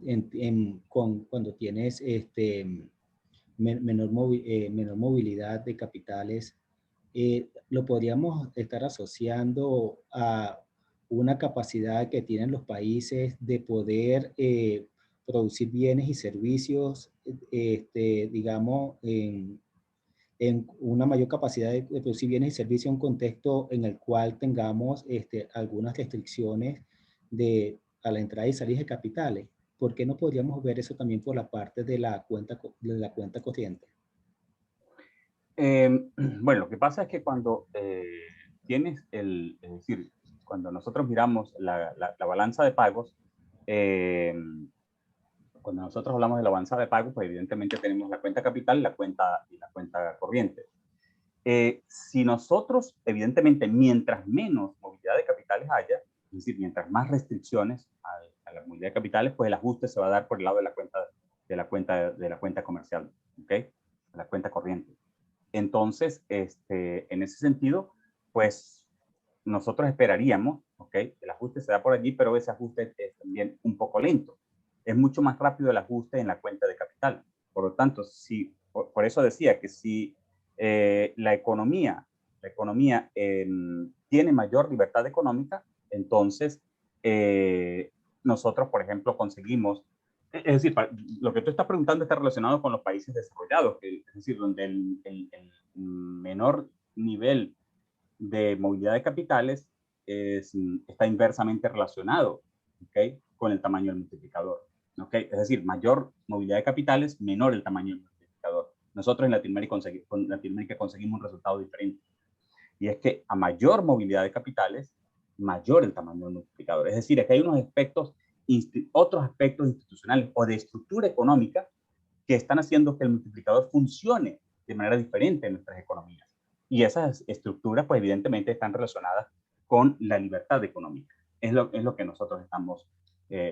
cuando tienes menor movilidad de capitales, lo podríamos estar asociando a una capacidad que tienen los países de poder producir bienes y servicios, digamos, en una mayor capacidad de producir bienes y servicios en un contexto en el cual tengamos algunas restricciones a la entrada y salida de capitales. ¿Por qué no podríamos ver eso también por la parte de la cuenta corriente? Bueno, lo que pasa es que cuando tienes es decir, cuando nosotros miramos la balanza de pagos, cuando nosotros hablamos de la balanza de pagos, pues evidentemente tenemos la cuenta capital y la cuenta corriente. Si nosotros, evidentemente, mientras menos movilidad de capitales haya, es decir, mientras más restricciones a la movilidad de capitales, pues el ajuste se va a dar por el lado de la cuenta comercial, ¿ok? De la cuenta corriente. Entonces, en ese sentido, pues nosotros esperaríamos, ¿ok? El ajuste se da por allí, pero ese ajuste es también un poco lento. Es mucho más rápido el ajuste en la cuenta de capital. Por lo tanto, por eso decía que si la economía tiene mayor libertad económica, entonces nosotros, por ejemplo, conseguimos, es decir, lo que tú estás preguntando está relacionado con los países desarrollados, es decir, donde el menor nivel de movilidad de capitales está inversamente relacionado, ¿okay?, con el tamaño del multiplicador. ¿Okay? Es decir, mayor movilidad de capitales, menor el tamaño del multiplicador. Nosotros en Latinoamérica conseguimos un resultado diferente. Y es que a mayor movilidad de capitales, mayor el tamaño del multiplicador. Es decir, es que hay otros aspectos institucionales o de estructura económica que están haciendo que el multiplicador funcione de manera diferente en nuestras economías. Y esas estructuras, pues evidentemente están relacionadas con la libertad económica. Es lo que nosotros estamos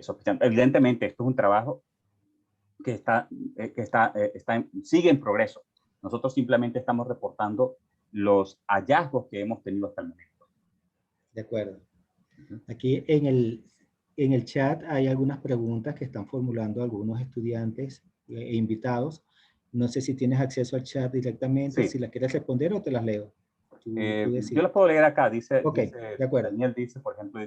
sospechando. Evidentemente, esto es un trabajo que sigue en progreso. Nosotros simplemente estamos reportando los hallazgos que hemos tenido hasta el momento. De acuerdo. Aquí en el chat hay algunas preguntas que están formulando algunos estudiantes e invitados. No sé si tienes acceso al chat directamente, sí. Si las quieres responder o te las leo. Tú yo las puedo leer acá. Okay, de acuerdo. Daniel dice, por ejemplo,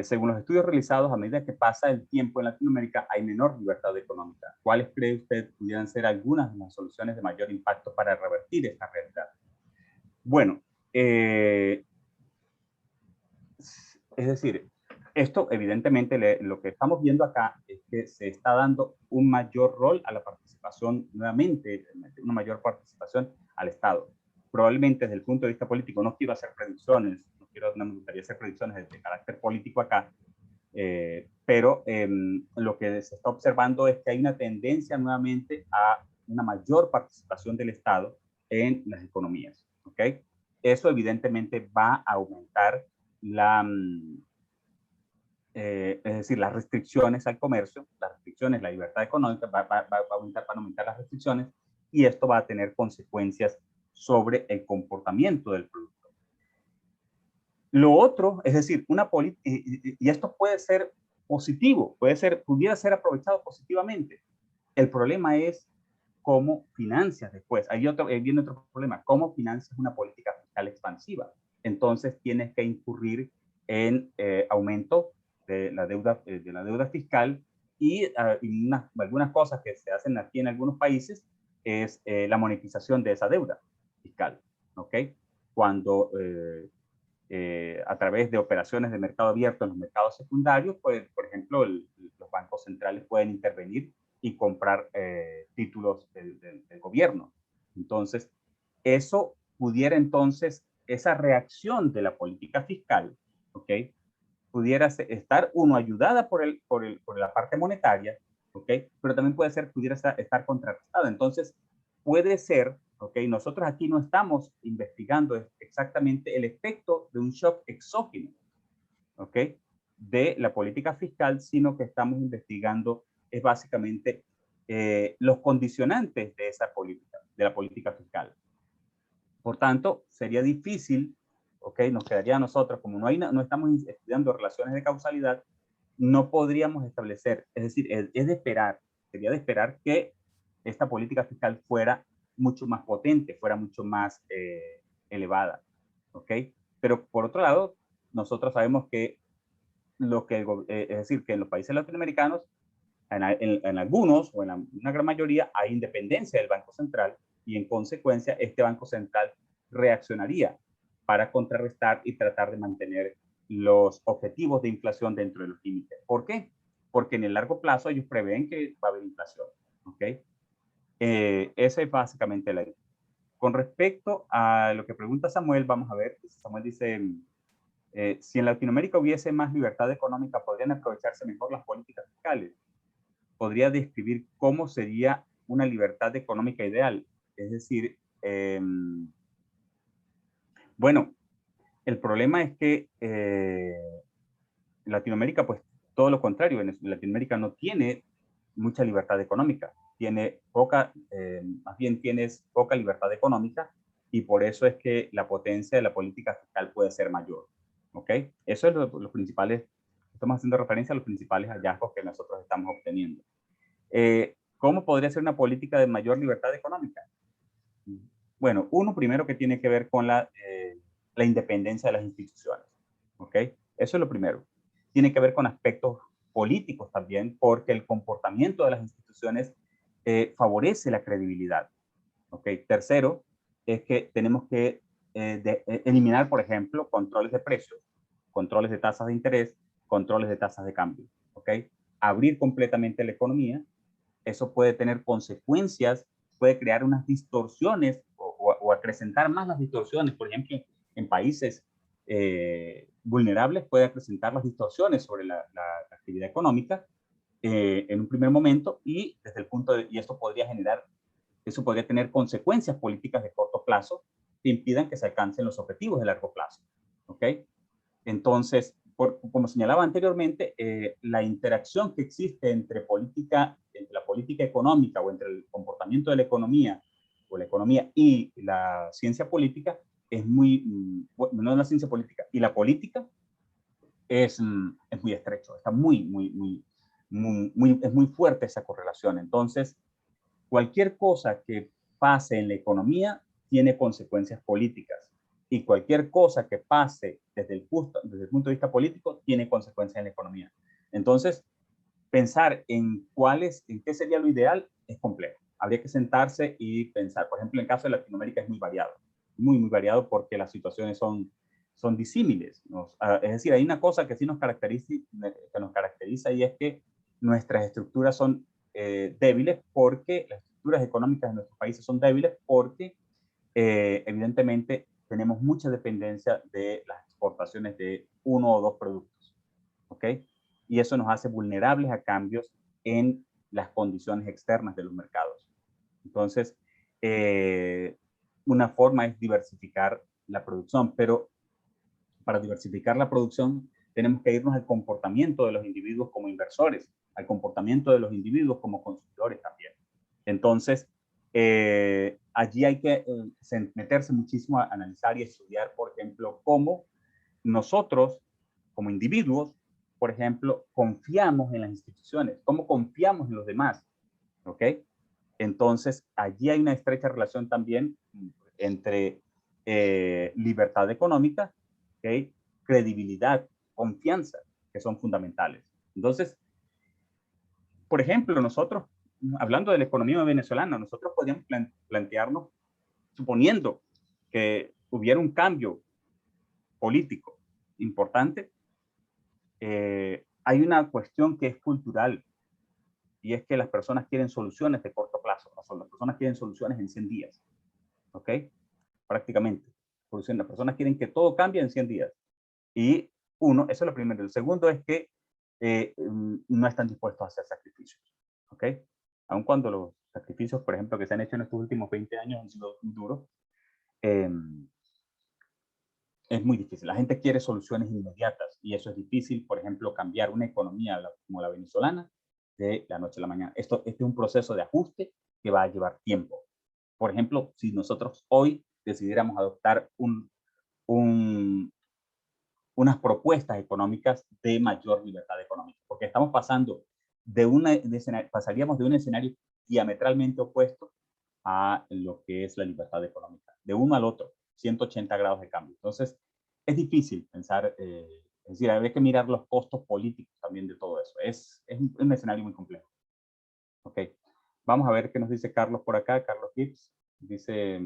según los estudios realizados, a medida que pasa el tiempo en Latinoamérica, hay menor libertad económica. ¿Cuáles cree usted pudieran ser algunas de las soluciones de mayor impacto para revertir esta realidad? Bueno, es decir, esto evidentemente lo que estamos viendo acá es que se está dando un mayor rol a la participación, nuevamente, una mayor participación al Estado. Probablemente desde el punto de vista político, no quiero hacer predicciones, no me gustaría hacer predicciones de carácter político acá, pero lo que se está observando es que hay una tendencia nuevamente a una mayor participación del Estado en las economías, ¿ok? Eso evidentemente va a aumentar es decir, las restricciones al comercio, las restricciones, la libertad económica, van a aumentar las restricciones, y esto va a tener consecuencias sobre el comportamiento del producto. Lo otro, es decir, y esto puede ser positivo, pudiera ser aprovechado positivamente. El problema es cómo financias después. Ahí viene otro problema, cómo financias una política fiscal expansiva. Entonces tienes que incurrir en aumento de la deuda fiscal, y algunas cosas que se hacen aquí en algunos países es la monetización de esa deuda fiscal, ¿ok? Cuando a través de operaciones de mercado abierto en los mercados secundarios, pues, por ejemplo, los bancos centrales pueden intervenir y comprar títulos del gobierno. Entonces, eso pudiera entonces, esa reacción de la política fiscal, ¿ok?, pudiera estar ayudada por la parte monetaria, ¿ok?, pero también pudiera estar contrarrestada. Entonces, puede ser, ¿ok?, nosotros aquí no estamos investigando exactamente el efecto de un shock exógeno, ¿ok?, de la política fiscal, sino que estamos investigando es básicamente los condicionantes de esa política, de la política fiscal. Por tanto, sería difícil, ¿ok?, nos quedaría a nosotros, como no estamos estudiando relaciones de causalidad, no podríamos establecer, es decir, sería de esperar que esta política fiscal fuera mucho más potente, fuera mucho más elevada, ¿ok? Pero por otro lado, nosotros sabemos que es decir, que en los países latinoamericanos, en algunos o en una gran mayoría, hay independencia del Banco Central y en consecuencia este Banco Central reaccionaría para contrarrestar y tratar de mantener los objetivos de inflación dentro de los límites. ¿Por qué? Porque en el largo plazo ellos prevén que va a haber inflación. ¿Ok? Esa es básicamente la idea. Con respecto a lo que pregunta Samuel, vamos a ver, Samuel dice, si en Latinoamérica hubiese más libertad económica, ¿podrían aprovecharse mejor las políticas fiscales? ¿Podría describir cómo sería una libertad económica ideal? Es decir, bueno, el problema es que en Latinoamérica, pues todo lo contrario, en Latinoamérica no tiene mucha libertad económica, tiene poca, más bien tienes poca libertad económica y por eso es que la potencia de la política fiscal puede ser mayor. ¿Ok? Eso es los principales, estamos haciendo referencia a los principales hallazgos que nosotros estamos obteniendo. ¿Cómo podría ser una política de mayor libertad económica? Bueno, uno primero que tiene que ver con la independencia de las instituciones. ¿Ok? Eso es lo primero. Tiene que ver con aspectos políticos también, porque el comportamiento de las instituciones favorece la credibilidad. ¿Ok? Tercero, es que tenemos que eliminar, por ejemplo, controles de precios, controles de tasas de interés, controles de tasas de cambio. ¿Ok? Abrir completamente la economía, eso puede tener consecuencias, puede crear unas distorsiones o acrecentar más las distorsiones. Por ejemplo, en países vulnerables puede acrecentar las distorsiones sobre la actividad económica en un primer momento y desde el punto de, y esto podría generar, eso podría tener consecuencias políticas de corto plazo que impidan que se alcancen los objetivos de largo plazo. ¿Ok? Entonces, como señalaba anteriormente, la interacción que existe entre la política económica o entre el comportamiento de la economía o la economía y la ciencia política es muy, no la ciencia política, y la política es muy estrecho, está es muy fuerte esa correlación. Entonces, cualquier cosa que pase en la economía tiene consecuencias políticas y cualquier cosa que pase desde el punto de vista político tiene consecuencias en la economía. Entonces, pensar en qué sería lo ideal es complejo. Habría que sentarse y pensar. Por ejemplo, en el caso de Latinoamérica es muy variado, muy variado porque las situaciones son disímiles. Es decir, hay una cosa que sí nos caracteriza y es que nuestras estructuras son débiles porque las estructuras económicas de nuestros países son débiles porque evidentemente tenemos mucha dependencia de las exportaciones de uno o dos productos. ¿Ok? Y eso nos hace vulnerables a cambios en las condiciones externas de los mercados. Entonces, una forma es diversificar la producción, pero para diversificar la producción tenemos que irnos al comportamiento de los individuos como inversores, al comportamiento de los individuos como consumidores también. Entonces, allí hay que meterse muchísimo a analizar y estudiar, por ejemplo, cómo nosotros, como individuos, por ejemplo, confiamos en las instituciones, cómo confiamos en los demás, ¿ok? Entonces, allí hay una estrecha relación también entre libertad económica, ¿okay? Credibilidad, confianza, que son fundamentales. Entonces, por ejemplo, nosotros, hablando de la economía venezolana, nosotros podríamos plantearnos, suponiendo que hubiera un cambio político importante, hay una cuestión que es cultural y es que las personas quieren soluciones de corto plazo. Las personas quieren soluciones en 100 días. ¿Ok? Prácticamente. Las personas quieren que todo cambie en 100 días. Y eso es lo primero. El segundo es que no están dispuestos a hacer sacrificios. ¿Ok? Aun cuando los sacrificios, por ejemplo, que se han hecho en estos últimos 20 años han sido muy duros, es muy difícil. La gente quiere soluciones inmediatas y eso es difícil. Por ejemplo, cambiar una economía como la venezolana de la noche a la mañana. Este es un proceso de ajuste que va a llevar tiempo. Por ejemplo, si nosotros hoy decidiéramos adoptar unas propuestas económicas de mayor libertad económica, porque estamos pasando pasaríamos de un escenario diametralmente opuesto a lo que es la libertad económica, de uno al otro, 180 grados de cambio. Entonces, es difícil pensar, es decir, habría que mirar los costos políticos también de todo eso. Es un escenario muy complejo. Ok, vamos a ver qué nos dice Carlos por acá. Carlos Gibbs dice...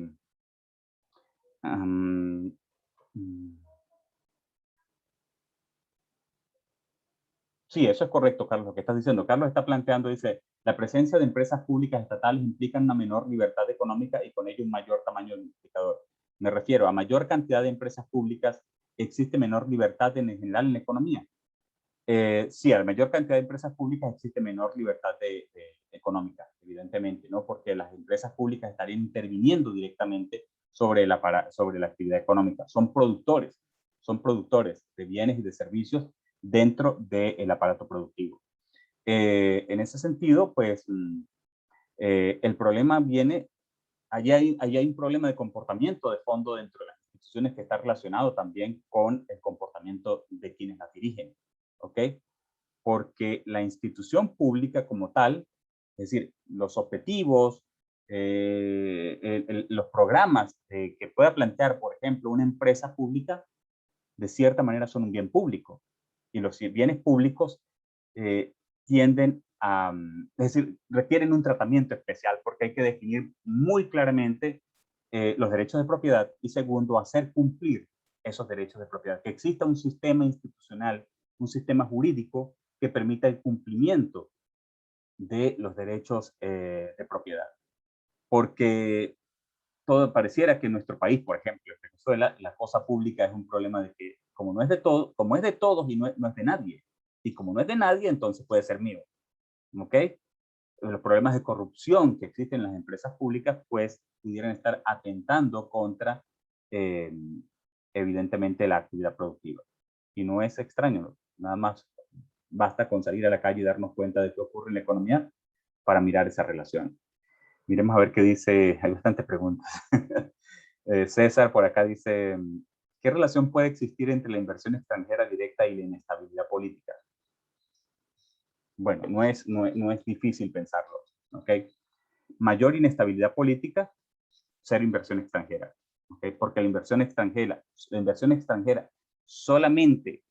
sí, eso es correcto, Carlos, lo que estás diciendo. Carlos está planteando, dice, la presencia de empresas públicas estatales implica una menor libertad económica y con ello un mayor tamaño del multiplicador. Me refiero a mayor cantidad de empresas públicas, existe menor libertad en general en la economía. Sí, a la mayor cantidad de empresas públicas existe menor libertad económica, evidentemente, ¿no? Porque las empresas públicas estarían interviniendo directamente sobre la actividad económica. Son productores de bienes y de servicios dentro del aparato productivo. En ese sentido, pues, el problema viene, allí hay un problema de comportamiento de fondo dentro de las instituciones que está relacionado también con el comportamiento de quienes las dirigen, ¿ok? Porque la institución pública como tal, es decir, los objetivos, los programas que pueda plantear, por ejemplo, una empresa pública, de cierta manera son un bien público. Y los bienes públicos tienden a, es decir, requieren un tratamiento especial porque hay que definir muy claramente los derechos de propiedad y segundo, hacer cumplir esos derechos de propiedad. Que exista un sistema institucional, un sistema jurídico que permita el cumplimiento de los derechos de propiedad. Porque todo pareciera que en nuestro país, por ejemplo, en Venezuela, la cosa pública es un problema de que como no es de todo, como es de todos y no es de nadie, y como no es de nadie, entonces puede ser mío, ¿ok? Los problemas de corrupción que existen en las empresas públicas, pues pudieran estar atentando contra, evidentemente, la actividad productiva. Y no es extraño, nada más basta con salir a la calle y darnos cuenta de qué ocurre en la economía para mirar esa relación. Miremos a ver qué dice, hay bastantes preguntas. César por acá dice, ¿qué relación puede existir entre la inversión extranjera directa y la inestabilidad política? Bueno, no es difícil pensarlo, ¿ok? Mayor inestabilidad política, cero inversión extranjera, ¿ok? Porque la inversión extranjera solamente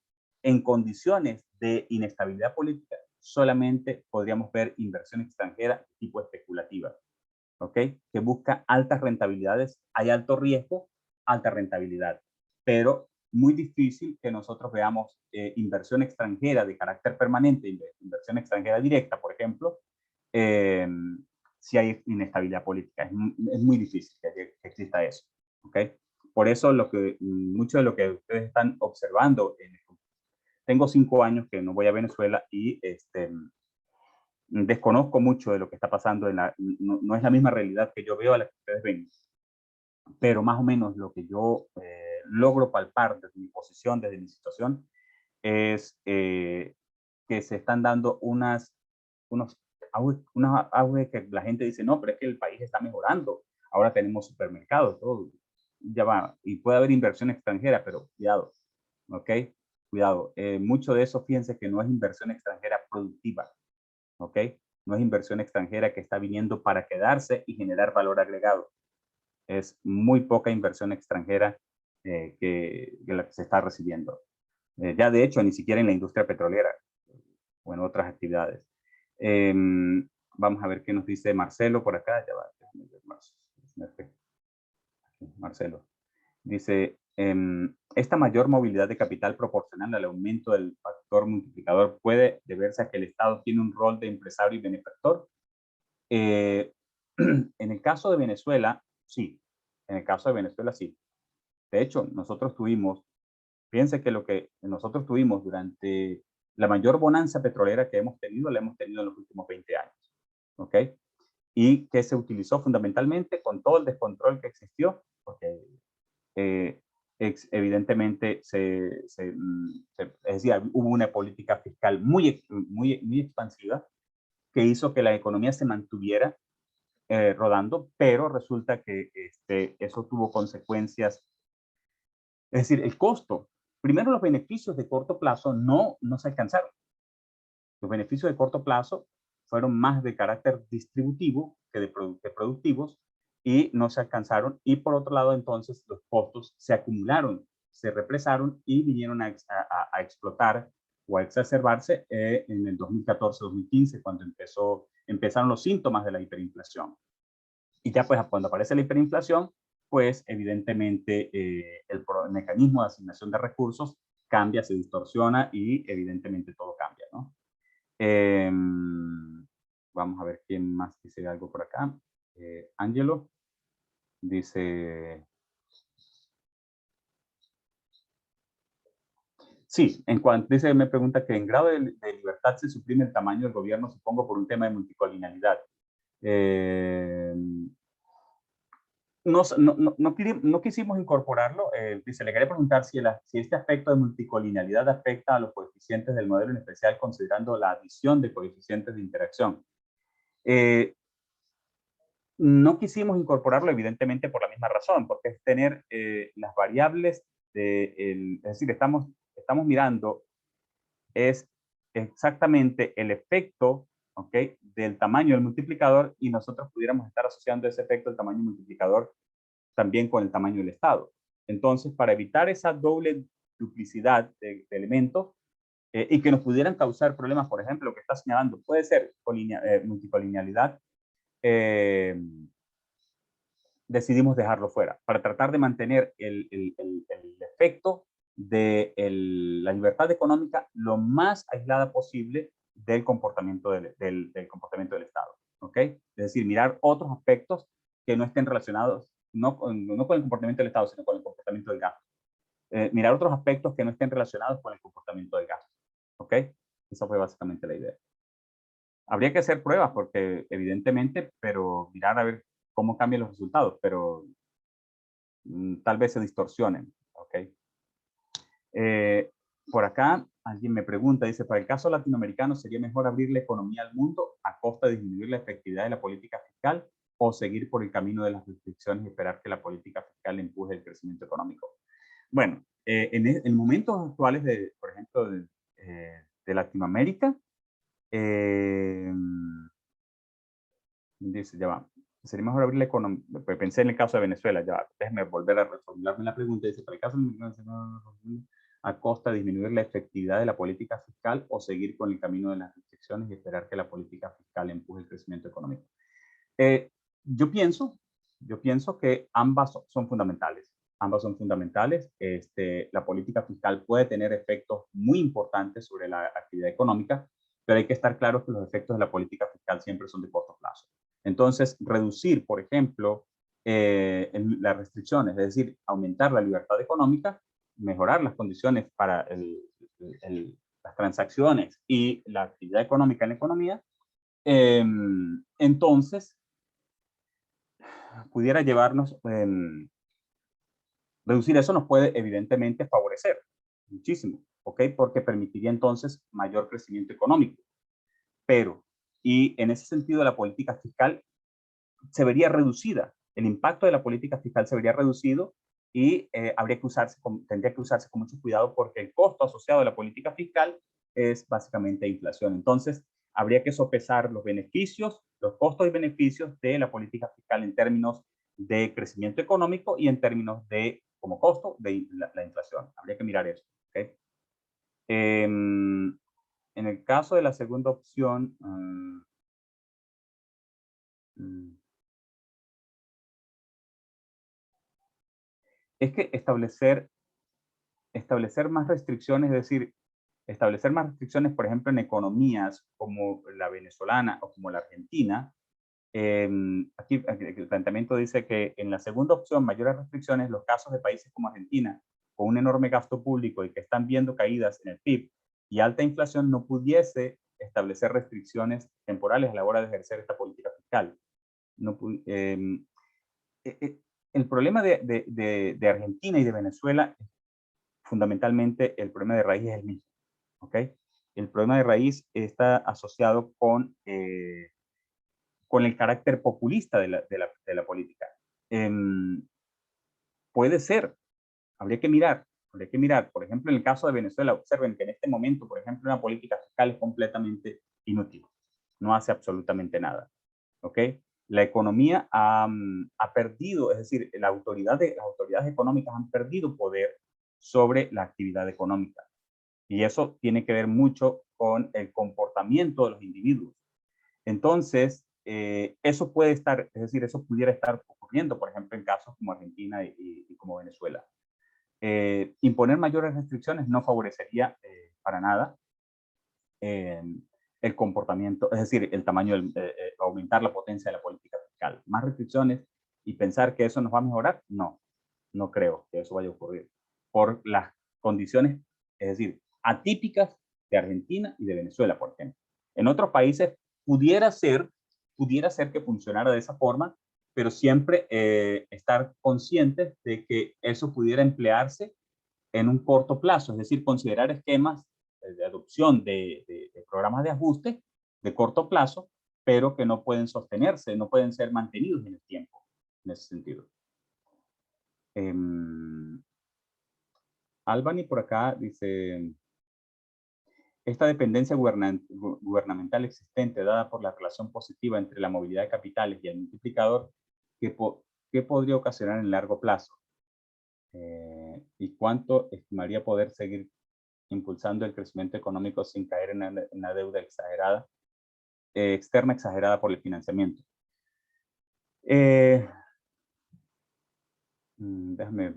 en condiciones de inestabilidad política, solamente podríamos ver inversión extranjera tipo especulativa, ¿ok? Que busca altas rentabilidades, hay alto riesgo, alta rentabilidad, pero muy difícil que nosotros veamos inversión extranjera de carácter permanente, inversión extranjera directa, por ejemplo, si hay inestabilidad política. Es muy difícil que exista eso, ¿ok? Por eso mucho de lo que ustedes están observando, tengo 5 años que no voy a Venezuela y desconozco mucho de lo que está pasando, no es la misma realidad que yo veo a la que ustedes ven, pero más o menos lo que yo logro palpar desde mi posición, desde mi situación, es que se están dando unos auge que la gente dice, no, pero es que el país está mejorando, ahora tenemos supermercados, todo, ya va, y puede haber inversión extranjera, pero cuidado, ¿ok? Cuidado, mucho de eso, fíjense que no es inversión extranjera productiva, ¿ok? No es inversión extranjera que está viniendo para quedarse y generar valor agregado. Es muy poca inversión extranjera que la que se está recibiendo. Ya de hecho, ni siquiera en la industria petrolera o en otras actividades. Vamos a ver qué nos dice Marcelo por acá. Ya va, Marcelo. Dice, esta mayor movilidad de capital proporcional al aumento del factor multiplicador puede deberse a que el Estado tiene un rol de empresario y benefactor. En el caso de Venezuela, sí. En el caso de Venezuela, sí. De hecho, fíjense que lo que nosotros tuvimos durante la mayor bonanza petrolera que hemos tenido, la hemos tenido en los últimos 20 años. ¿Ok? Y que se utilizó fundamentalmente con todo el descontrol que existió, porque evidentemente es decir, hubo una política fiscal muy expansiva que hizo que la economía se mantuviera rodando, pero resulta que eso tuvo consecuencias. Es decir, el costo. Primero, los beneficios de corto plazo no se alcanzaron. Los beneficios de corto plazo fueron más de carácter distributivo que de productivos y no se alcanzaron. Y por otro lado, entonces, los costos se acumularon se represaron y vinieron a explotar o a exacerbarse en el 2014-2015, cuando empezaron los síntomas de la hiperinflación. Y ya pues cuando aparece la hiperinflación, pues evidentemente el mecanismo de asignación de recursos cambia, se distorsiona y evidentemente todo cambia, ¿no? Vamos a ver quién más dice algo por acá. Angelo dice... Sí, en cuanto dice, me pregunta que en grado de libertad se suprime el tamaño del gobierno, supongo por un tema de multicolonialidad. No quisimos incorporarlo. Dice, le quería preguntar si este aspecto de multicolonialidad afecta a los coeficientes del modelo, en especial considerando la adición de coeficientes de interacción. No quisimos incorporarlo, evidentemente, por la misma razón, porque es tener las variables, es decir, estamos mirando es exactamente el efecto, ¿ok?, del tamaño del multiplicador, y nosotros pudiéramos estar asociando ese efecto del tamaño multiplicador también con el tamaño del Estado. Entonces, para evitar esa doble duplicidad de elementos y que nos pudieran causar problemas, por ejemplo, lo que está señalando puede ser multicolonialidad, decidimos dejarlo fuera, para tratar de mantener el efecto de la libertad económica lo más aislada posible del comportamiento del comportamiento del Estado, ¿ok? Es decir, mirar otros aspectos que no estén relacionados, no con el comportamiento del Estado, sino con el comportamiento del gasto. Mirar otros aspectos que no estén relacionados con el comportamiento del gasto, ¿ok? Esa fue básicamente la idea. Habría que hacer pruebas porque, evidentemente, pero mirar a ver cómo cambian los resultados, pero tal vez se distorsionen, ¿ok? Por acá alguien me pregunta, dice, para el caso latinoamericano, ¿sería mejor abrir la economía al mundo a costa de disminuir la efectividad de la política fiscal o seguir por el camino de las restricciones y esperar que la política fiscal empuje el crecimiento económico? Bueno, en momentos actuales, por ejemplo, de Latinoamérica, dice, ya va, sería mejor abrir la economía. Pensé en el caso de Venezuela, ya va, déjeme volver a reformularme la pregunta. Dice, para el caso de a costa de disminuir la efectividad de la política fiscal o seguir con el camino de las restricciones y esperar que la política fiscal empuje el crecimiento económico. Yo pienso que ambas son fundamentales. Ambas son fundamentales. La política fiscal puede tener efectos muy importantes sobre la actividad económica, pero hay que estar claros que los efectos de la política fiscal siempre son de corto plazo. Entonces, reducir, por ejemplo, las restricciones, es decir, aumentar la libertad económica, mejorar las condiciones para las transacciones y la actividad económica en la economía, entonces pudiera llevarnos, reducir eso nos puede evidentemente favorecer muchísimo, ¿ok? Porque permitiría entonces mayor crecimiento económico. Pero, y en ese sentido la política fiscal se vería reducida, el impacto de la política fiscal se vería reducido y tendría que usarse con mucho cuidado porque el costo asociado a la política fiscal es básicamente inflación. Entonces, habría que sopesar los beneficios, los costos y beneficios de la política fiscal en términos de crecimiento económico y en términos de, como costo, de la inflación. Habría que mirar eso, ¿ok? En el caso de la segunda opción, es que establecer más restricciones, es decir, establecer más restricciones, por ejemplo, en economías como la venezolana o como la argentina. Aquí el planteamiento dice que en la segunda opción, mayores restricciones, los casos de países como Argentina, con un enorme gasto público y que están viendo caídas en el PIB y alta inflación, no pudiese establecer restricciones temporales a la hora de ejercer esta política fiscal. El problema de Argentina y de Venezuela, fundamentalmente el problema de raíz es el mismo, ¿ok? El problema de raíz está asociado con el carácter populista de la política. Puede ser, habría que mirar, por ejemplo, en el caso de Venezuela, observen que en este momento, por ejemplo, una política fiscal es completamente inútil, no hace absolutamente nada, ¿ok? La economía ha perdido, es decir, las autoridades económicas han perdido poder sobre la actividad económica. Y eso tiene que ver mucho con el comportamiento de los individuos. Entonces, eso puede estar, es decir, eso pudiera estar ocurriendo, por ejemplo, en casos como Argentina y como Venezuela. Imponer mayores restricciones no favorecería para nada el comportamiento, es decir, el tamaño, aumentar la potencia de la política fiscal. Más restricciones y pensar que eso nos va a mejorar, no creo que eso vaya a ocurrir. Por las condiciones, es decir, atípicas de Argentina y de Venezuela, por ejemplo. En otros países pudiera ser que funcionara de esa forma, pero siempre estar conscientes de que eso pudiera emplearse en un corto plazo, es decir, considerar esquemas de adopción de programas de ajuste de corto plazo, pero que no pueden sostenerse, no pueden ser mantenidos en el tiempo, en ese sentido. Albany por acá dice, esta dependencia gubernamental existente dada por la relación positiva entre la movilidad de capitales y el multiplicador, ¿qué podría ocasionar en largo plazo? ¿Y cuánto estimaría poder seguir impulsando el crecimiento económico sin caer en la deuda exagerada, externa exagerada por el financiamiento? Déjame.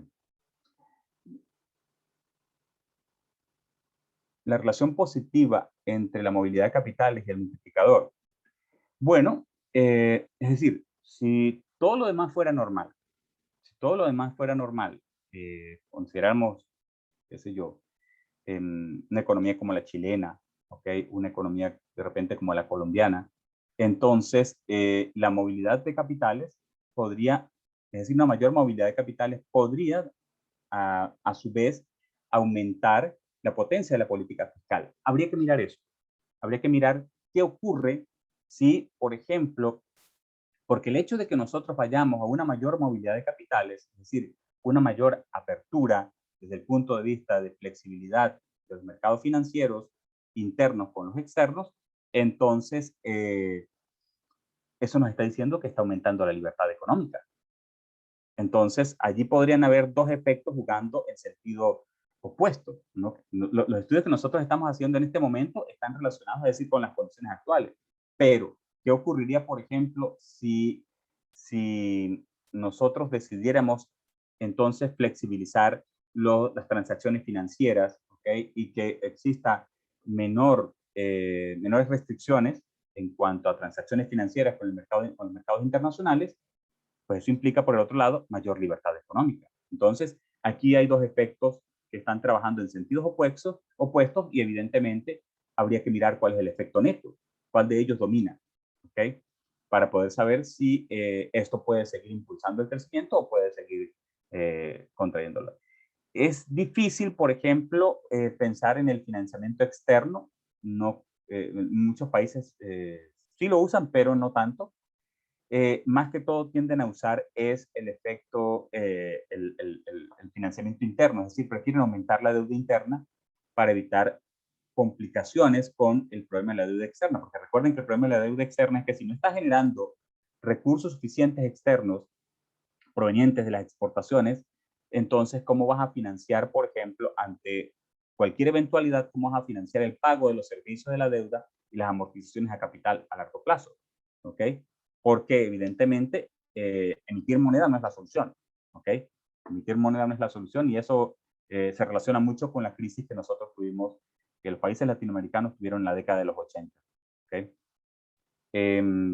La relación positiva entre la movilidad de capitales y el multiplicador. Bueno, es decir, si todo lo demás fuera normal, consideramos, qué sé yo, una economía como la chilena, ¿okay? Una economía de repente como la colombiana, entonces la movilidad de capitales podría, es decir, una mayor movilidad de capitales podría a su vez aumentar la potencia de la política fiscal. Habría que mirar eso. Habría que mirar qué ocurre si, por ejemplo, porque el hecho de que nosotros vayamos a una mayor movilidad de capitales, es decir, una mayor apertura desde el punto de vista de flexibilidad de los mercados financieros internos con los externos, entonces eso nos está diciendo que está aumentando la libertad económica. Entonces, allí podrían haber dos efectos jugando en sentido opuesto, ¿no? Los estudios que nosotros estamos haciendo en este momento están relacionados, es decir, con las condiciones actuales. Pero, ¿qué ocurriría, por ejemplo, si nosotros decidiéramos entonces flexibilizar las transacciones financieras, ¿okay? Y que exista menores restricciones en cuanto a transacciones financieras con los mercados internacionales? Pues eso implica, por el otro lado, mayor libertad económica. Entonces, aquí hay dos efectos que están trabajando en sentidos opuestos y evidentemente habría que mirar cuál es el efecto neto, cuál de ellos domina, ¿ok? Para poder saber si esto puede seguir impulsando el crecimiento o puede seguir contrayéndolo. Es difícil, por ejemplo, pensar en el financiamiento externo. No, muchos países sí lo usan, pero no tanto. Más que todo tienden a usar es el efecto, el financiamiento interno, es decir, prefieren aumentar la deuda interna para evitar complicaciones con el problema de la deuda externa, porque recuerden que el problema de la deuda externa es que si no está generando recursos suficientes externos provenientes de las exportaciones, entonces, ¿cómo vas a financiar, por ejemplo, ante cualquier eventualidad, cómo vas a financiar el pago de los servicios de la deuda y las amortizaciones a capital a largo plazo? ¿Ok? Porque evidentemente emitir moneda no es la solución, ¿ok? Emitir moneda no es la solución y eso se relaciona mucho con la crisis que nosotros tuvimos, que los países latinoamericanos tuvieron en la década de los 80, ¿ok?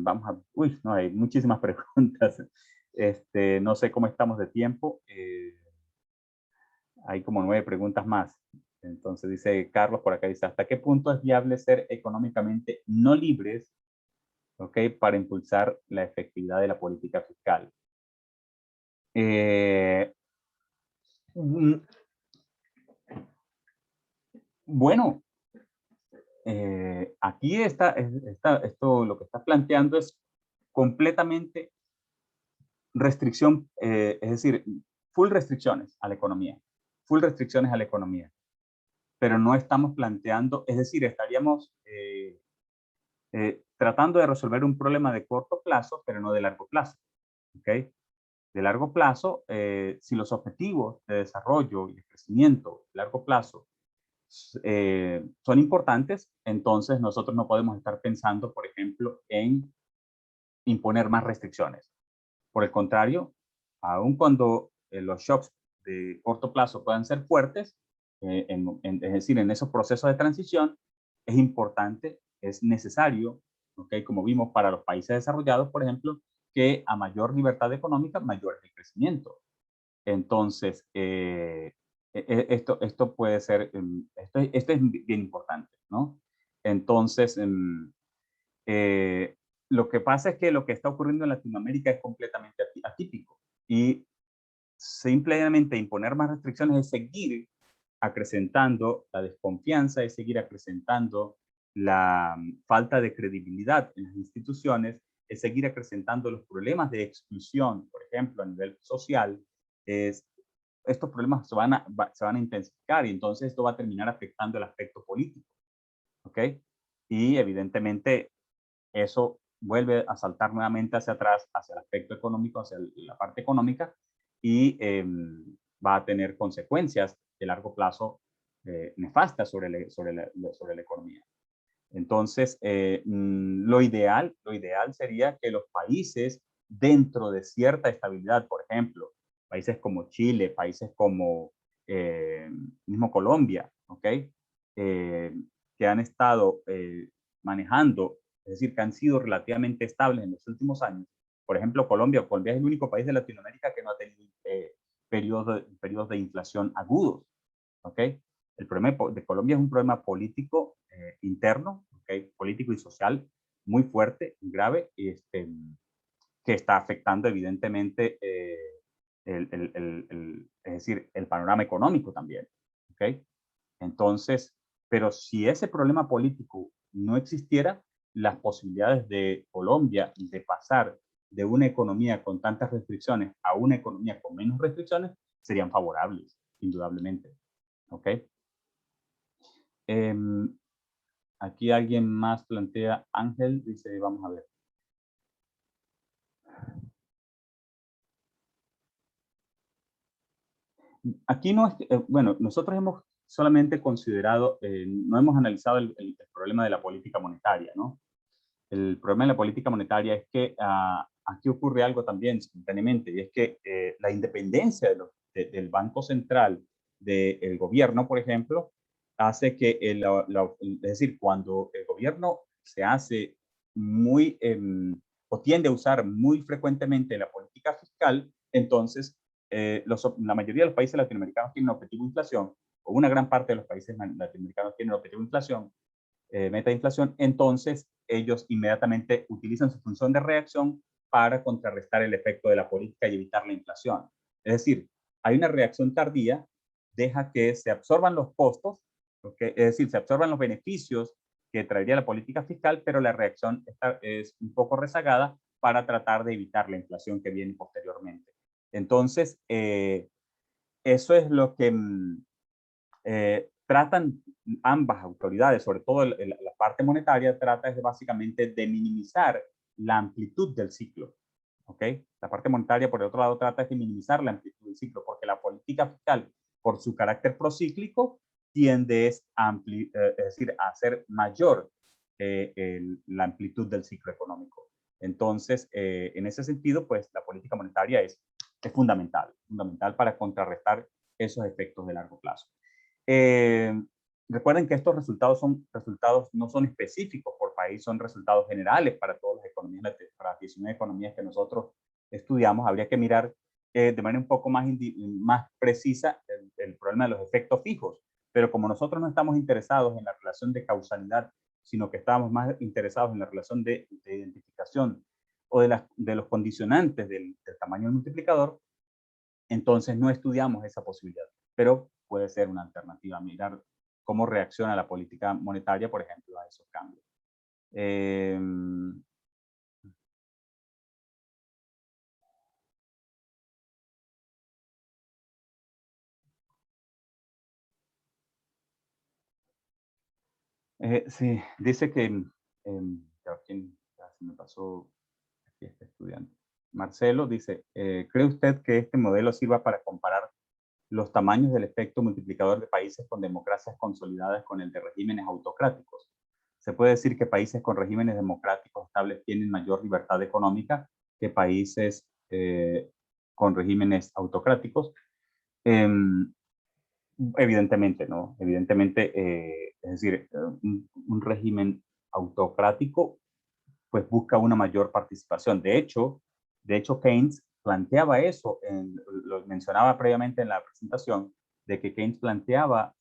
Vamos a, no, hay muchísimas preguntas. No sé cómo estamos de tiempo. Hay como 9 preguntas más. Entonces dice Carlos por acá, dice, ¿hasta qué punto es viable ser económicamente no libres, ¿okay? Para impulsar la efectividad de la política fiscal? Bueno, aquí esto lo que está planteando es completamente restricción, es decir, full restricciones a la economía, pero no estamos planteando, es decir, estaríamos tratando de resolver un problema de corto plazo, pero no de largo plazo, ¿ok? de largo plazo, si los objetivos de desarrollo y de crecimiento de largo plazo son importantes, entonces nosotros no podemos estar pensando, por ejemplo, en imponer más restricciones. Por el contrario, aun cuando los shocks de corto plazo puedan ser fuertes, es decir, en esos procesos de transición, es importante, es necesario, ¿okay? Como vimos para los países desarrollados, por ejemplo, que a mayor libertad económica, mayor es el crecimiento. Entonces, esto puede ser, esto es bien importante, ¿no? Entonces, lo que pasa es que lo que está ocurriendo en Latinoamérica es completamente atípico y simplemente imponer más restricciones es seguir acrecentando la desconfianza, es seguir acrecentando la falta de credibilidad en las instituciones, es seguir acrecentando los problemas de exclusión, por ejemplo, a nivel social. Estos problemas se van a intensificar y entonces esto va a terminar afectando el aspecto político, ¿ok? Y evidentemente eso vuelve a saltar nuevamente hacia atrás, hacia el aspecto económico, hacia la parte económica, y va a tener consecuencias de largo plazo nefastas sobre la economía. Entonces, lo ideal sería que los países, dentro de cierta estabilidad, por ejemplo, países como Chile, países como mismo Colombia, ¿ok? Que han estado manejando, es decir, que han sido relativamente estables en los últimos años. Por ejemplo, Colombia es el único país de Latinoamérica que no ha tenido periodos de inflación agudos, ¿ok? El problema de Colombia es un problema político interno, ¿okay? Político y social muy fuerte, grave, que está afectando evidentemente es decir, el panorama económico también, ¿okay? Entonces, pero si ese problema político no existiera, las posibilidades de Colombia de pasar de una economía con tantas restricciones a una economía con menos restricciones serían favorables, indudablemente. ¿Ok? Aquí alguien más plantea, Ángel, dice, vamos a ver. Aquí no es, bueno, nosotros hemos solamente considerado, no hemos analizado el problema de la política monetaria, ¿no? El problema de la política monetaria es que aquí ocurre algo también simultáneamente, y es que la independencia del Banco Central, del gobierno, por ejemplo, hace que, es decir, cuando el gobierno se hace muy, o tiende a usar muy frecuentemente la política fiscal, entonces la mayoría de los países latinoamericanos tienen objetivo de inflación, o una gran parte de los países latinoamericanos tienen objetivo de inflación, meta de inflación, entonces ellos inmediatamente utilizan su función de reacción para contrarrestar el efecto de la política y evitar la inflación. Es decir, hay una reacción tardía, deja que se absorban los costos, ¿okay? Es decir, se absorban los beneficios que traería la política fiscal, pero la reacción es un poco rezagada para tratar de evitar la inflación que viene posteriormente. Entonces, eso es lo que tratan ambas autoridades, sobre todo la parte monetaria, trata básicamente de minimizar la amplitud del ciclo. ¿Ok? La parte monetaria, por el otro lado, trata de minimizar la amplitud del ciclo, porque la política fiscal, por su carácter procíclico, tiende es decir, a hacer mayor la amplitud del ciclo económico. Entonces, en ese sentido, pues la política monetaria es fundamental para contrarrestar esos efectos de largo plazo. Recuerden que estos resultados no son específicos por país, son resultados generales para todas las economías, para las 19 economías que nosotros estudiamos. Habría que mirar de manera un poco más precisa el problema de los efectos fijos, pero como nosotros no estamos interesados en la relación de causalidad, sino que estamos más interesados en la relación de identificación o de los condicionantes del tamaño del multiplicador, entonces no estudiamos esa posibilidad, pero puede ser una alternativa, mirar cómo reacciona la política monetaria, por ejemplo, a esos cambios. Sí, dice que, ya se me pasó aquí este estudiante. Marcelo dice, ¿cree usted que este modelo sirva para comparar los tamaños del efecto multiplicador de países con democracias consolidadas con el de regímenes autocráticos? Se puede decir que países con regímenes democráticos estables tienen mayor libertad económica que países con regímenes autocráticos. Evidentemente, ¿no? Evidentemente, es decir, un régimen autocrático pues busca una mayor participación. De hecho, Keynes planteaba eso, lo mencionaba previamente en la presentación, de que Keynes planteaba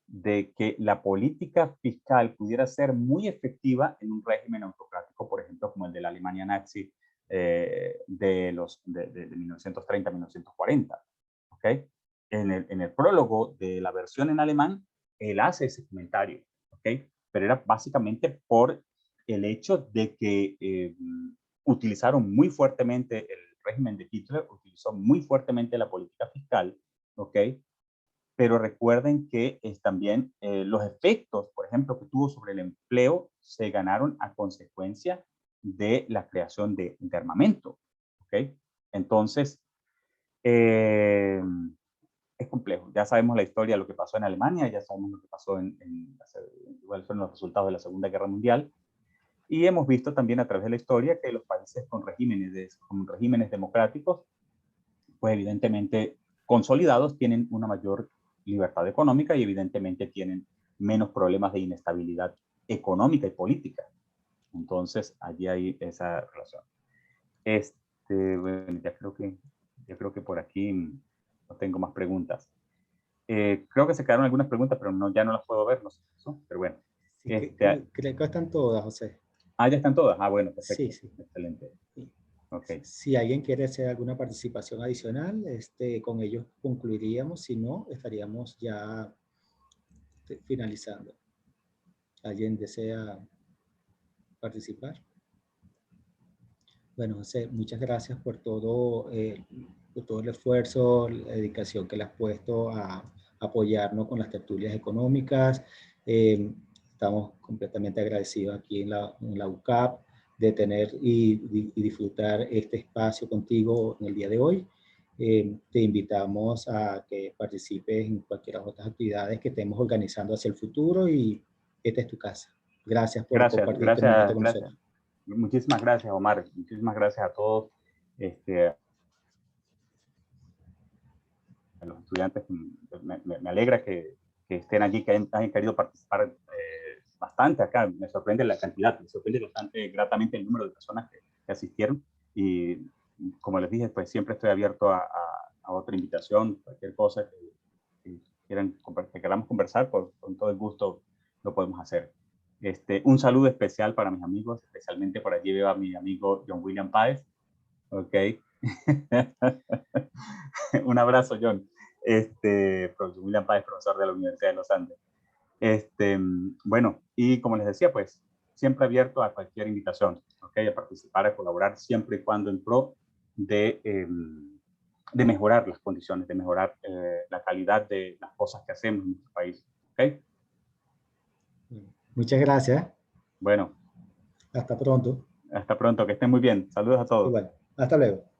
de que la política fiscal pudiera ser muy efectiva en un régimen autocrático, por ejemplo, como el de la Alemania nazi de 1930 a 1940. ¿Okay? En el prólogo de la versión en alemán, él hace ese comentario, ¿okay? Pero era básicamente por el hecho de que utilizaron muy fuertemente el régimen de Hitler, utilizó muy fuertemente la política fiscal, ¿ok? Pero recuerden que también los efectos, por ejemplo, que tuvo sobre el empleo, se ganaron a consecuencia de la creación de armamento, ¿ok? Entonces, es complejo. Ya sabemos la historia, lo que pasó en Alemania, ya sabemos lo que pasó cuáles fueron los resultados de la Segunda Guerra Mundial. Y hemos visto también a través de la historia que los países con regímenes democráticos, pues evidentemente consolidados, tienen una mayor libertad económica y evidentemente tienen menos problemas de inestabilidad económica y política. Entonces, allí hay esa relación. Bueno, ya creo que por aquí no tengo más preguntas. Creo que se quedaron algunas preguntas, pero ya no las puedo ver, no sé, ¿no? Pero bueno. Sí, creo que están todas, José. Ah, ya están todas. Ah, bueno, perfecto. Sí, sí. Excelente. Okay. Si alguien quiere hacer alguna participación adicional, con ellos concluiríamos. Si no, estaríamos ya finalizando. ¿Alguien desea participar? Bueno, José, muchas gracias por todo el esfuerzo, la dedicación que le has puesto a apoyarnos con las tertulias económicas. Estamos completamente agradecidos aquí en la UCAP de tener y disfrutar este espacio contigo en el día de hoy. Te invitamos a que participes en cualquiera de otras actividades que estemos organizando hacia el futuro y esta es tu casa. Gracias por compartir este momento con nosotros. Muchísimas gracias, Omar. Muchísimas gracias a todos. A los estudiantes, me alegra que estén allí, que hayan querido participar bastante acá. Me sorprende la cantidad, me sorprende bastante gratamente el número de personas que asistieron. Y como les dije, pues siempre estoy abierto a otra invitación, cualquier cosa que queramos conversar, pues, con todo el gusto lo podemos hacer. Un saludo especial para mis amigos, especialmente por allí veo a mi amigo John William Páez. Ok. Un abrazo, John. Profesor William Páez, profesor de la Universidad de los Andes. Bueno, y como les decía, pues siempre abierto a cualquier invitación, ¿okay? A participar, a colaborar, siempre y cuando en pro de mejorar las condiciones, de mejorar la calidad de las cosas que hacemos en nuestro país. ¿Okay? Muchas gracias. Bueno. Hasta pronto. Hasta pronto, que estén muy bien. Saludos a todos. Igual. Hasta luego.